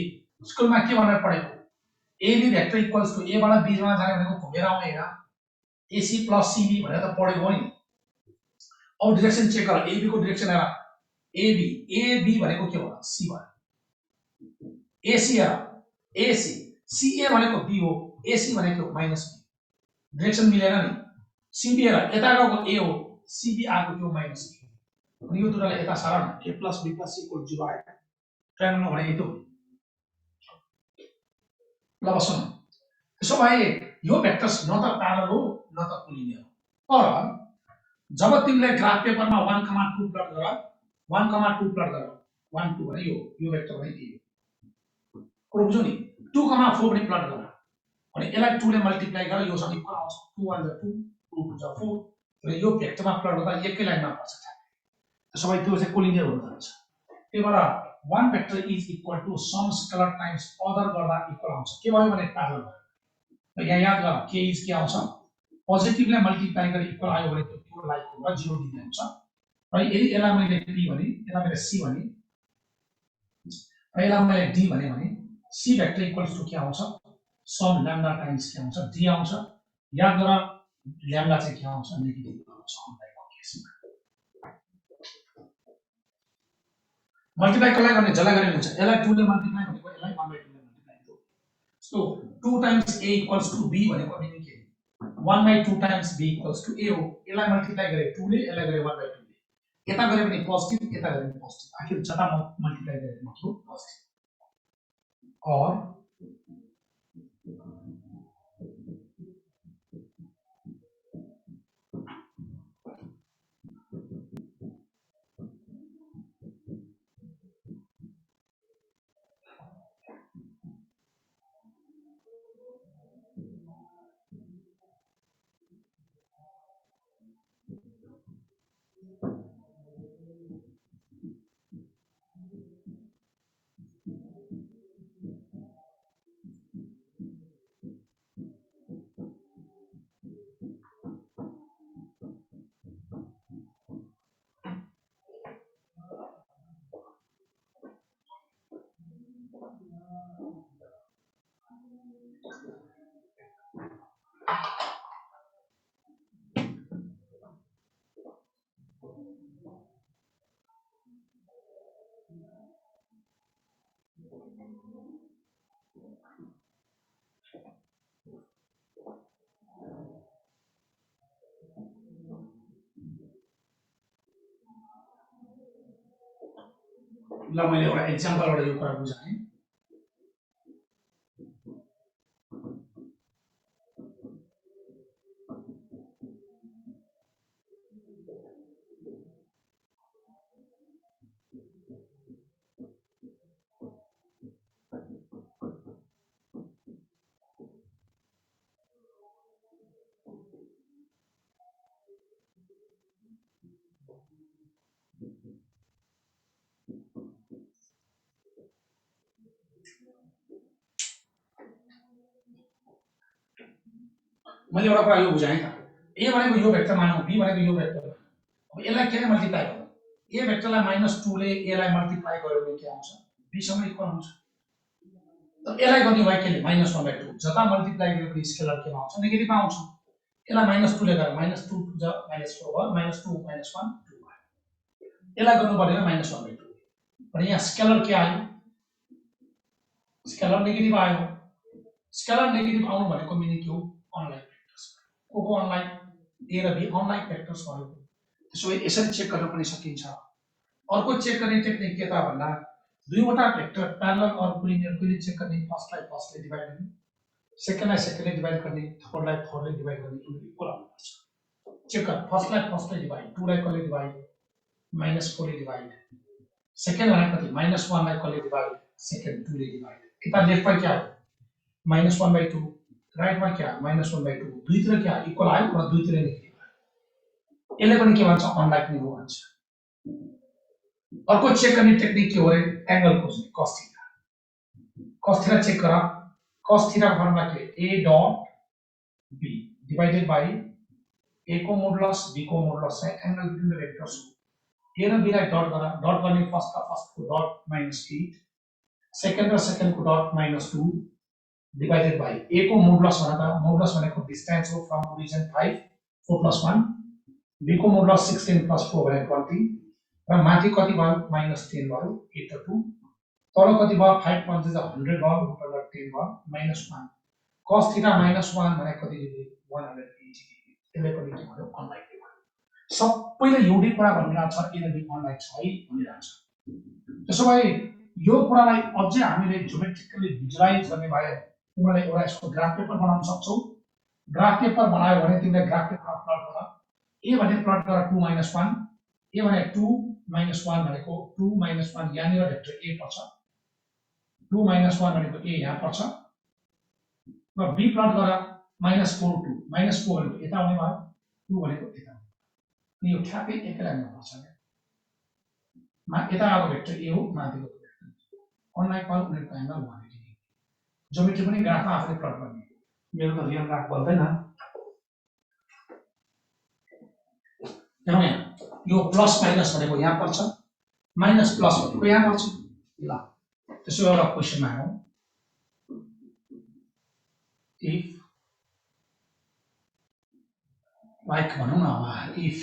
[SPEAKER 1] स्कुलमा के भनेर पढेको, A B vector equals to A बाट बी मा जाने भनेको घुमेर आउने हैन, एसी प्लस सीबी भनेर त पढेको नि। अब डिरेक्सन चेक गर, ए बी को डिरेक्सन हेर, ए बी भनेको के भयो, सी भयो। एसी हेर, एसी सी ए भनेको बी हो, एसी भनेको माइनस बी, डिरेक्सन मिलेन नि। सीबी हेर, यता गएको ए हो, सीबी आएको त्यो माइनस बी। अनि यो दुटाले यता सारा A plus B plus C equal 0 आयो। ट्रायंगल भने यतो ल बस्नु। त्यसो भए यो भेक्टर्स न त प्यारलल हो न त कोलिनियर हो। तर जब तिमीले ग्राफ पेपरमा 1,2 प्लट गर, 1,2 प्लट गर, 1 2 भने यो भेक्टर भने के हो कुरो बुझ्यौ नि। 2,4 पनि प्लट गर अनि यसलाई 2 ले मल्टिप्लाई गर, यो सँग इक्वल आउँछ। 2 1 जा 2, 2 2 जा 4 र यो भेक्टरमा प्लट गर्दा एकै लाइनमा पर्छ। त्यसो भए त्यो चाहिँ कोलिनियर हुन जान्छ। त्यही भएर one vector is equal to some scalar times other गर्दा इक्वल आउँछ। के भयो भने प्यारलल भयो। यहाँ याद गर के इज के आउँछ, पोजिटिभले मल्टिप्लाई गरे इक्वल आयो भने त्यो प्योर लाइक हो र 0 डिग्री हुन्छ। र यदि यसलाई मैले p भने, यसलाई मैले c भने, र यसलाई मैले d भने c भेक्टर इक्वल्स टु के आउँछ, सम ल्याम्डा टाइम्स के आउँछ, d आउँछ। याद गर ल्याम्डा चाहिँ के आउँछ, नेगेटिभ आउँछ अनलाइकको केसमा। मल्टिप्लाई कसलाई गर्ने, जसलाई गर्ने हुन्छ। यसलाई 2 ले मल्टिप्लाई भनेको यसलाई 1/2 ले मल्टिप्लाई हो। So 2 times a equals to b भनेको मिनिङ के, 1/2 times b equals to a हो। यसलाई मल्टिप्लाई गरे 2 ले, यसलाई गरे 1/2 ले। यता गरे पनि पोजिटिभ, यता गरे पनि पोजिटिभ। आखिर जता मल्टिप्लाई गरे पनि के हो, पोजिटिभ। और ल मैले एउटा एक्जाम्पलबाट यो कुरा बुझाएँ। मैले एउटा कुरा यो बुझाएँ त, ए भनेको यो भेक्टर मानौँ, बी भनेको यो भेक्टर मानौँ। अब यसलाई के मल्टिप्लाई गरौँ, ए भेक्टरलाई -2 ले ए लाई मल्टिप्लाई गर्यो भने के आउँछ, बी सँग इक्वल हुन्छ। त यसलाई गर्ने भए केले -1/2 जता मल्टिप्लाई गरेको स्केलर के आउँछ, नेगेटिभ आउँछ। यसलाई -2 ले गरेर -2 टु द -4 भयो, -2 -1 2 भयो। यसलाई गर्नु पर्यो -1/2 भने यहाँ स्केलर के आयो, स्केलर नेगेटिभ आयो। स्केलर नेगेटिभ आउनु भनेको मिनिङ के हो, अनलाइक भेक्टर्स को अनलाइक, ए र बी अनलाइक भेक्टर्स भयो। त्यसो भए यसरी चेक गर्न पनि सकिन्छ। अर्को चेक गर्ने टेक्निक के त भन्दा, दुईवटा भेक्टर प्यारलल अर कोलिनियर कहिले चेक गर्ने, फर्स्टलाई डिभाइड गर्ने, सेकेन्डलाई डिभाइड गर्ने, थर्डलाई डिभाइड गर्ने, इक्वल आउनुपर्छ। चेक गर, फर्स्टलाई डिभाइड, 2 लाई कसले डिभाइड, -4 ले डिभाइड, सेकेन्ड भनेको कति, -1 लाई कसले डिभाइड, सेकेन्ड 2 ले डिभाइड। यता लेफ्टमा के आयो, -1/2, राइटमा के आयो, -1/2, दुईतिर के आयो, इक्वल आयो र दुईतिर नेगेटिभ आयो। यसले पनि के भन्छ, अनलाइक नै हो भन्छ। अर्को चेक गर्ने टेक्निक के हो रे, एंगल खोज्ने, cos theta. cos theta check गर, cos थीटा को फर्मुला के, a dot b divided by a को मोडुलस b को मोडुलस है angle between the vectors. a र b लाई डट गर, डट गर्ने फर्स्ट को डट -8, सेकेन्ड र सेकेन्ड को डट -2 डिवाइडेड बाइ a को मोडुलस भनेको डिस्टेंस हो फ्रम ओरिजिन 5 4 + 1, b को मोडुलस 16 + 4 भनेको 20 र माथि कति भयो, -10 भयो, 8 र 2, तल कति भयो, 5 × 100 भयो, √10 भयो, -1 cos थीटा -1 भनेको कति डिग्री, 180 डिग्री। यसले पनि के भन्यो, अनलाइक भयो। सबैले एउटै कुरा भनिरहेको छ, ए र बी अनलाइक छ है भनिरहेको छ। त्यसो भए यो कुरालाई अझै हामीले ज्योमेट्रिकली भिजुअलाइज गर्ने भए तिमीले एउटा यसको ग्राफ पेपर बनाउन सक्छौ। ग्राफ पेपर बनायो भने तिमीले ग्राफ पेपर प्लट गर, ए भने प्लट गर 2 - 1, ए भने 2 - 1 भनेको 2 - 1 यहाँनिर भेक्टर ए पर्छ, 2 - 1 भनेको ए यहाँ पर्छ र बी प्लट गर -4 2 -4 भनेको यता आउने भयो, 2 भनेको यता आउने। अनि यो ठ्याक्कै एकै लाइनमा पर्छ के, यता आएको भेक्टर ए हो, माथिको भेक्टर अनलाइक भयो, उनीहरुको एंगल 180 डिग्री। ज्योमेट्री पनि ग्राफमा आफूले प्लट गर्ने, मेरो त रियल ग्राफ बन्दैन। यहाँ यो प्लस माइनस भनेको यहाँ पर्छ, माइनस प्लस भनेको यहाँ पर्छ। ल त्यसो एउटा क्वेशनमा हेरौँ, इफ लाइक भनौँ न, अब इफ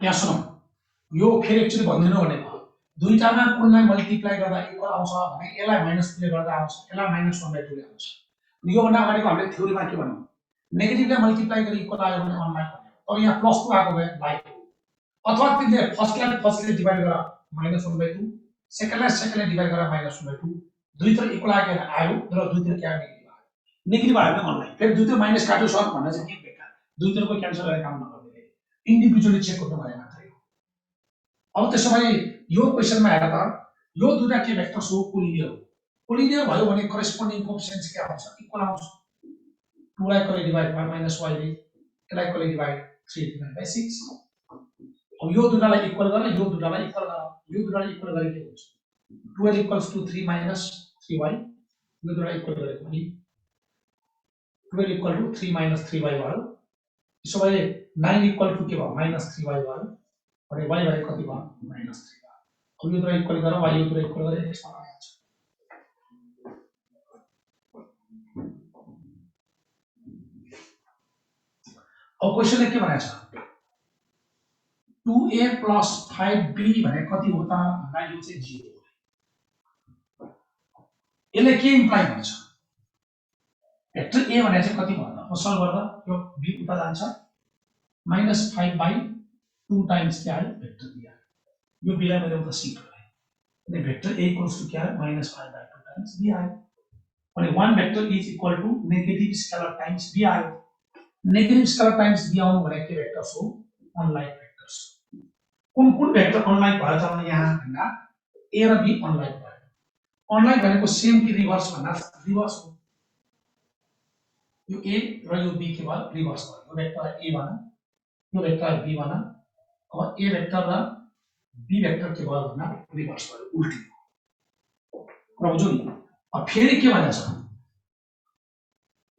[SPEAKER 1] यहाँ सुनौ यो फेरि एक्चुअली भन्दिनु भनेको दुईटामा कुनलाई मल्टिप्लाई गर्दा इक्वल आउँछ भने यसलाई माइनस 2 ले गर्दा आउँछ यसलाई माइनस 1/2 ले आउँछ यो भन्दा अगाडिको हामीले थ्योरीमा के भन्यौ नेगेटिभले मल्टिप्लाई गरी इक्वल आयो भने अनलाइक भन्यौ अब यहाँ प्लस 2 आएको भए लाइक अथवा तिमीले फर्स्टले डिभाइड गर -1/2 सेकेन्डलाई डिभाइड गर -1/2 दुईतिर इक्वल आयो र दुईतिर के आयो नेगेटिभ आयो भने अनलाइन फेरि दुईतिर माइनस काट्यो सर भन्दा चाहिँ के बेकार दुईतिरको क्यान्सल गरेर काम नगर्ने इन्डिभिजुअली चेक गर्नु भए मात्रै हो अब त्यसो भए यो क्वेशनमा हेर त यो दुईटा के भेक्टर्स हो कोलिनियर भयो भने करेस्पोन्डिङ कोएफिसिएन्ट के आउँछ इक्वल आउँछ 2 लाई कसले डिभाइड बाइ -y ले यसलाई कसले डिभाइड 3 डिभाइड बाइ 6 अब यो दुईटालाई इक्वल गर यो दुईटालाई इक्वल गर यो दुईटालाई इक्वल गरे के हुन्छ 12 इक्वल्स टु 3 माइनस 3y यो दुईटालाई इक्वल गरेको भने 12 इक्वल टु 3 माइनस 3y भयो त्यसो भए 9 इक्वल टु के भयो माइनस 3y भयो अनि y भए कति भयो माइनस 3 भयो अब यो दुईटा इक्वल गर y यो दुईटा इक्वल गरे यसमा आउँछ अब क्वेशनले के भनेको छ 2a plus 5b भने कति हो त भन्दा यो चाहिँ 0 हो यसले के इम्प्लाई गर्छ भेक्टर a भने चाहिँ कति भयो त सल्भ गर्दा यो b उता जान्छ -5/2 टाइम्स के आयो भेक्टर b आयो यो b लाई मैले उता शिफ्ट गरे अनि भेक्टर a इक्वल्स टु के आयो -5/2 टाइम्स b आयो अनि one vector is equal to negative scalar times b आयो नेगेटिभ स्केलर टाइम्स b आउनु भने के भेक्टर्स हो अनलाइक भेक्टर्स कुन भेक्टर अनलाइक भयो त भने यहाँ भन्दा a र b अनलाइक भयो अनलाइक भनेको सेम कि रिभर्स भन्दा रिभर्स हो यो a र यो b के भयो रिभर्स भयो यो भेक्टर a भन यो भेक्टर b भन अब a भेक्टर र b भेक्टर के भयो भन्दा रिभर्स भयो उल्टी र बुझ्यौ नि अब फेरि के भनेको छ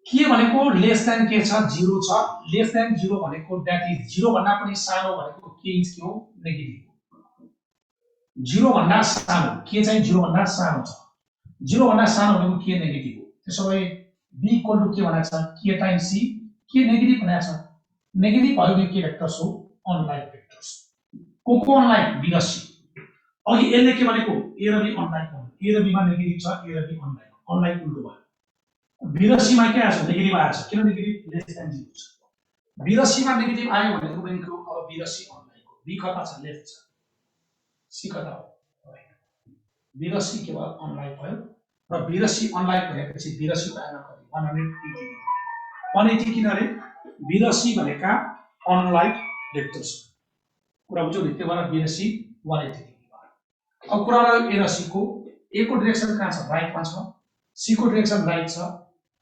[SPEAKER 1] के भनेको लेस देन के छ 0 छ लेस देन 0 भनेको दैट इज 0 भन्दा पनि सानो भनेको के इज के हो नेगेटिभ 0 भन्दा सानो के चाहिँ 0 भन्दा सानो छ 0 भन्दा सानो भनेको के नेगेटिभ हो त्यसो भए b इक्वल टु के भनेको छ k टाइम्स c के नेगेटिभ भनेको छ नेगेटिभ भयो भने के भेक्टर्स हो अनलाइक भेक्टर्स को अनलाइक b र c अघि यसले के भनेको a र b अनलाइक हो a र b मा नेगेटिभ छ a र b अनलाइक उल्टो भयो b र c मा के आछ नेगेटिभ आछ किन नेगेटिभ लेस देन 0 छ b र c मा नेगेटिभ आयो भनेको भनेको अब b र c अनलाइक हो b कता छ लेफ्ट छ c कता हो राइट b र c के भयो अनलाइक भयो र b र c अनलाइक भएपछि b र c को आएन कति 180 किन रे b र c भनेका अनलाइक भेक्टर्स कुरा बुझ्यौ नि त्यही भएर b र c 180 भयो अब कुरा रह्यो a र c को a को डाइरेक्सन कहाँ छ राइटमा छ c को डाइरेक्सन राइट छ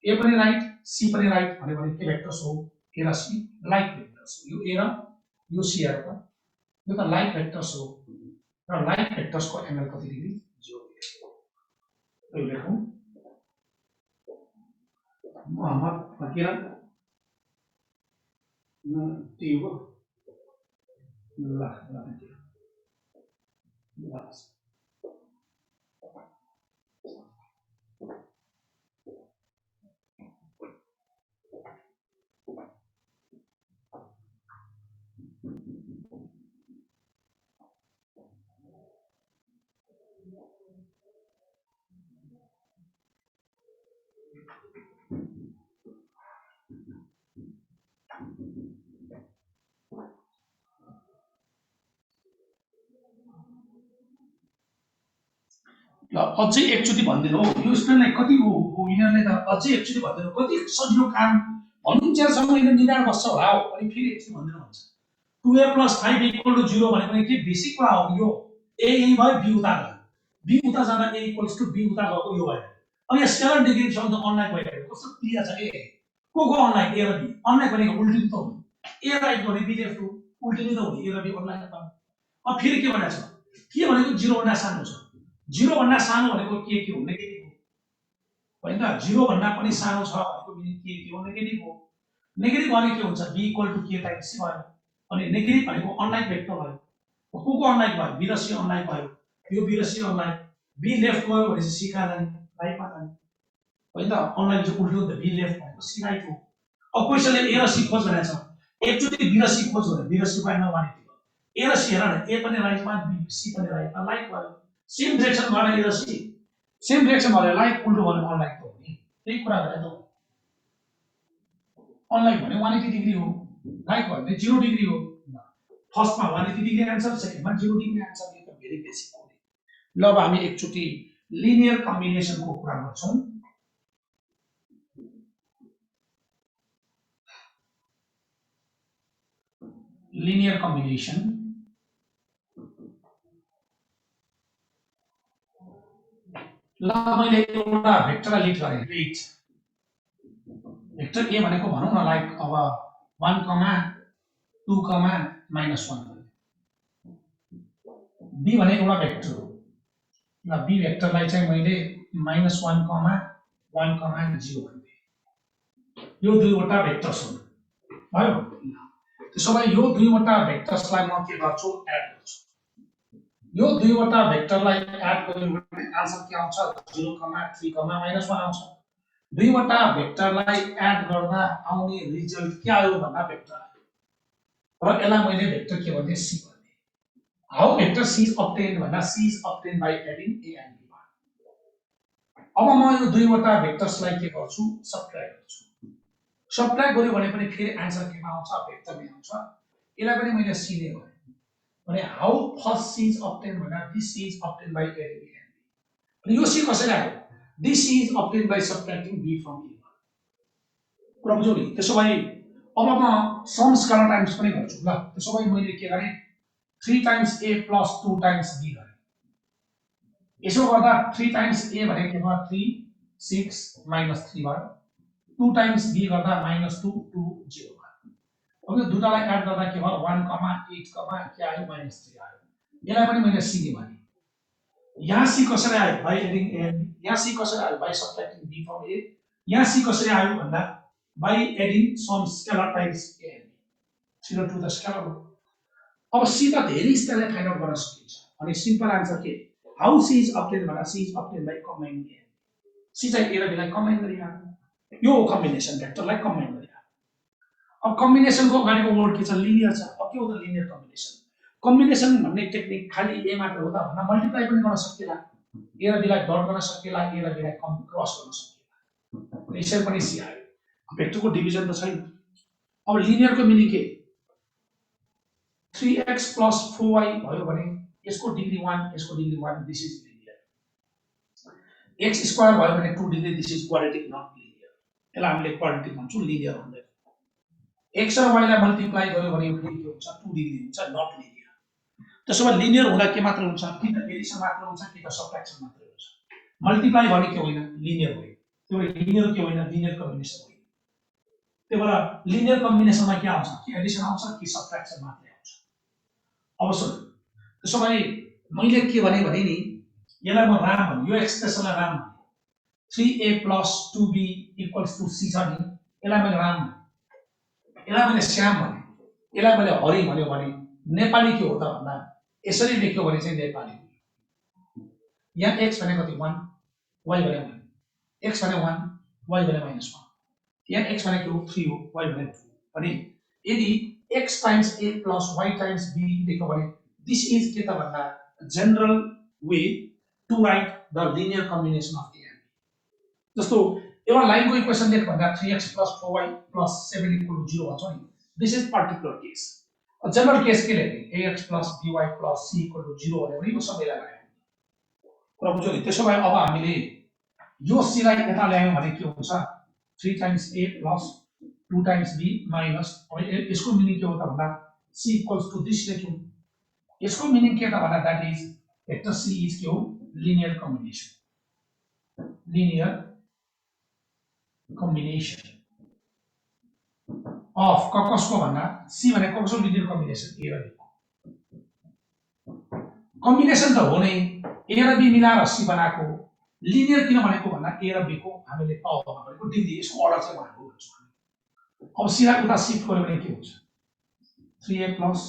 [SPEAKER 1] a पनि राइट c पनि राइट भने के भेक्टर्स हो a र c लाइक भेक्टर्स यो a र यो c हेर त यो त लाइक भेक्टर्स हो र लाइक भेक्टर्स को एंगल कति डिग्री 0 डिग्री यो लेखौं मोहम्मद फकीर न टीव ला ल अझै एकचोटी भन्दिनु हो यो स्टुडेन्टलाई कति हो यिनीहरुले त अझै एकचोटी भन्दिनु कति सजिलो काम भन्नुन्जेलसम्म यिनीहरु निदान बस्छ होला हो अनि फेरि एकचोटी भन्दिनु भन्छ 2a + 5 = 0 भनेको पनि के बेसिक कुरा हो यो a यही भयो b उता गयो b उता जाँदा a = b उता गएको यो भयो अब यो स्केलर डिग्री शब्द अनलाइक भइरहेको कस्तो क्लियर छ ए को अनलाइक a र b अनलाइक भनेको उल्टी त हो a राइट भने b लेफ्ट हो उल्टी त हो a र b अनलाइक भयो अब फेरि के भनेको छ के भनेको 0 भन्दा सानो छ 0 भन्दा सानो भनेको के हो नेगेटिभ हो हैन त 0 भन्दा पनि सानो छ भनेको मिनिङ के हो नेगेटिभ हो नेगेटिभ भने के हुन्छ b = k टाइम्स c भयो अनि नेगेटिभ भनेको अनलाइक भेक्टर भयो को अनलाइक भयो b र c अनलाइक भयो यो b र c अनलाइक b लेफ्ट गयो भनेपछि c कहाँ जाने राइटमा जाने हैन त अनलाइक चाहिँ उल्टो त b लेफ्ट भनेको c राइट हो अब क्वेसनले ए र सी खोज भनेको छ, एकचोटि बी र सी खोज भने बी र सी पाइन वानिटी भयो, ए र सी हेर न, ए पनि राइटमा बी सी पनि राइटमा, लाइक भयो, सेम डाइरेक्सन भएन ए र सी, सेम डाइरेक्सन भयो लाइक, उल्टो भयो अनलाइक त हो नि, त्यही कुरा गरे त, अनलाइक भने 180 डिग्री हो, लाइक भयो भने 0 डिग्री हो, फर्स्टमा 180 डिग्री आन्सर, सेकेन्डमा 0 डिग्री आन्सर, यो त भेरी बेसिक हो। ल अब हामी एकचोटि लिनियर कम्बिनेसनको कुरा गर्छौं। लिनियर कम्बिनेसन ल मैले एउटा भेक्टरलाई लिड गरेँ, लिड भेक्टर ए भनेको भनौँ न लाइक अब 1 कमा 2 कमा -1 बी भने एउटा भेक्टर हो, ल बी भेक्टरलाई चाहिँ मैले -1 कमा 1 कमा 0 भन्थे, यो दुईवटा भेक्टर्स हुन् भयो। त्यसो भए यो दुईवटा भेक्टर्सलाई म के गर्छु, एड गर्छु, यो दुईवटा भेक्टरलाई एड गर्यो भने आन्सर के आउँछ, 0 कमा 3 कमा -1 आउँछ। दुईवटा भेक्टरलाई एड गर्दा आउने रिजल्ट के आयो भन्दा भेक्टर आयो, र यसलाई मैले भेक्टर के भन्ने, सी भन्ने। How vector c is obtained भन्दा c is obtained by adding a and b। अब म यो दुईवटा भेक्टर्सलाई के गर्छु, सबट्र्याक्ट गर्छु, सबट्र्याक्ट गर्यो भने पनि फेरि आन्सर केमा आउँछ, भेक्टरमै आउँछ, यसलाई पनि मैले सी नै भने भने how first c is obtained भन्दा this c is obtained by adding a and b। अनि यो सी कसरी आयो, this c is obtained by subtracting b from a। कुरा बुझ्यौ नि। त्यसो भए अब म सम स्केलर टाइम्स पनि गर्छु ल। त्यसो भए मैले के गरे, 3 times a plus 2 times b गरे। यसो गर्दा 3 टाइम्स a भनेको के भयो, 3 6 -3 भयो, 2 टाइम्स b गर्दा -2 2 0 भयो। अब यो दुईटालाई एड गर्दा के भयो, 1 कमा 8 कमा के आयो, -3 आयो। यसलाई पनि मैले सी नै भने। यहाँ सी कसरी आयो, by adding a and b। यहाँ सी कसरी आयो, by subtracting b from a। यहाँ सी कसरी आयो भन्दा by adding some scalar times a and b, 0 to the scalar हो। अब सी त धेरै स्टाइलले फाइन्ड आउट गर्न सकिन्छ, अनि सिम्पल आन्सर के, हाउ सी इज obtained भन्दा c is obtained by combining a and b। C चाहिँ a र b लाई कम्बाइन गरिहाल्नु, यो कम्बिनेसन भेक्टरलाई कम्बाइन गरिहाल्नु। अब कम्बिनेसनको अगाडिको वर्ड के छ, लिनियर छ। अब के हो त लिनियर कम्बिनेसन, कम्बिनेसन भन्ने टेक्निक खाली ए मात्र हो त भन्दा मल्टिप्लाई पनि गर्न सकिएला, ए र बी लाई डट गर्न सकिएला, ए र बी लाई क्रस गर्न सकिएला, यसरी पनि सी आयो। भेक्टरको डिभिजन त छैन। अब लिनियरको मिनिङ के, 3x प्लस 4y भयो भने यसको डिग्री 1, यसको degree 1, this is linear. x square भयो भने 2 degree, this is quadratic not linear. यसलाई हामीले क्वाड्रेटिक भन्छौँ, लिनियर भन्दैन। x र y लाई मल्टिप्लाई गर्यो भने यो के हुन्छ, 2 डिग्री हुन्छ, नट लिनियर। त्यसो भए लिनियर हुँदा के मात्र हुन्छ, कि त एडिसन मात्र हुन्छ, कि त सबट्र्याक्सन मात्र हुन्छ। मल्टिप्लाई भने के होइन, लिनियर होइन। त्यो लिनियर के होइन, लिनियर कम्बिनेसन होइन। त्यही भएर लिनियर कम्बिनेसनमा के आउँछ, कि एडिसन आउँछ, कि सबट्र्याक्सन मात्रै आउँछ। अब सुन, त्यसो भए मैले के भने नि, यसलाई म राम भने, यो एक्सप्रेसनलाई राम भने, 3a plus 2b equals to c छ नि, यसलाई मैले राम भने, यसलाई मैले श्याम भने, यसलाई मैले हरि भन्यो भने नेपाली के हो त भन्दा यसरी लेख्यो भने चाहिँ नेपाली हो। यहाँ x भने कति, 1, y भने 1, x भने 1, y भने -1, यहाँ x भनेको 3 हो, y भने 2। अनि यदि x times a plus y times b लेख्यो भने दिस इज के त भन्दा general way to write the linear combination of a and b। जस्तो एउटा लाइनको इक्वेसन लेख भन्दा 3x plus 4y plus 7 equal to 0 भन्छ नि, this is particular case. General case के लेख्ने, ax plus by plus c equal to 0 भन्यो भने यो सबैलाई लगायो। कुरा बुझ्यौ नि। त्यसो भए अब हामीले यो c लाई यता ल्यायौँ भने के हुन्छ, 3 times a plus 2 times b minus, अब यसको मिनिङ के हो त भन्दा c इक्वल्स टु दिस लेख्यौँ। यसको मिनिङ के त भन्दा that is vector c is के हो, linear combination, linear combination of कसको भन्दा c भनेको कसको लिनियर कम्बिनेसन, a र b को कम्बिनेसन त हो नै, a र b मिलाएर c बनाएको। लिनियर किन भनेको भन्दा a र b को हामीले पावरमा गरेको डिग्री, यसको अर्डर चाहिँ उहाँको भन्छौँ हामी। अब c लाई उता शिफ्ट गर्यो भने के हुन्छ, 3a plus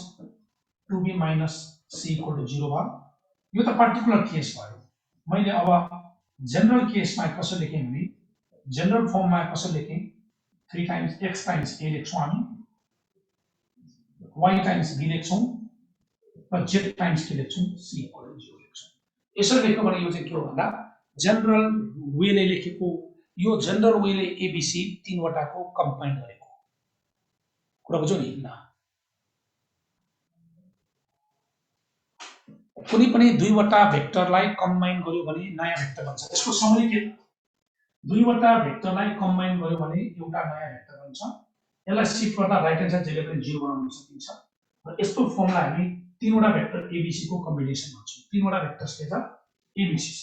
[SPEAKER 1] 2b minus c equal to 0 भयो। यो त पर्टिकुलर केस भयो। मैले अब जनरल केसमा कसरी लेखेँ भने, जनरल फर्ममा कसरी लेखेँ, 3 times x times a लेख्छौँ हामी, y times b लेख्छौँ र z times के लेख्छौँ c equal to 0 लेख्छौँ। यसरी लेख्नु भने यो चाहिँ के हो भन्दा जनरल वेले लेखेको, यो जनरल वेले एबीसी तीनवटाको कम्बाइन गरेको कुरा बुझ्यौ नि। ल कुनै पनि दुईवटा भेक्टरलाई कम्बाइन गर्यो भने नयाँ भेक्टर बन्छ। यसको समय के त, दुईवटा भेक्टरलाई कम्बाइन गर्यो भने एउटा नयाँ भेक्टर बन्छ। यसलाई शिफ्ट गर्दा राइट ह्यान्ड साइड जहिले पनि 0 बनाउन सकिन्छ र यस्तो फर्मलाई हामी तीनवटा भेक्टर एबीसी को कम्बिनेसन भन्छौँ। तीनवटा भेक्टर्स के छ एबीसी छ।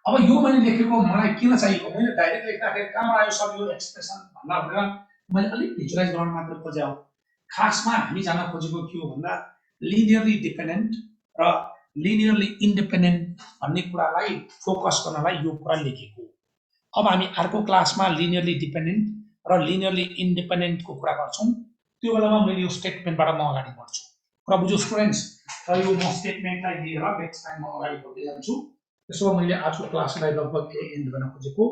[SPEAKER 1] अब यो मैले लेखेको मलाई किन चाहिएको, मैले डाइरेक्ट लेख्दाखेरि कहाँबाट आयो सर यो एक्सप्रेसन भन्दा भनेर मैले अलिक भिजुअलाइज गर्न मात्र खोजे हो। खासमा हामी जान खोजेको के हो भन्दा लिनियरली डिपेन्डेन्ट र लिनियरली इन्डिपेन्डेन्ट भन्ने कुरालाई फोकस गर्नलाई यो कुरा लेखेको। अब हामी अर्को क्लासमा लिनियरली डिपेन्डेन्ट र लिनियरली इन्डिपेन्डेन्टको कुरा गर्छौँ। त्यो बेलामा मैले यो स्टेटमेन्टबाट म अगाडि बढ्छु। कुरा बुझ्यो स्टुडेन्ट्स? र यो म स्टेटमेन्टलाई लिएर नेक्स्ट टाइम म अगाडि बढ्दै जान्छु। त्यसो मैले आजको क्लासलाई लगभग एन्ड गर्न खोजेको।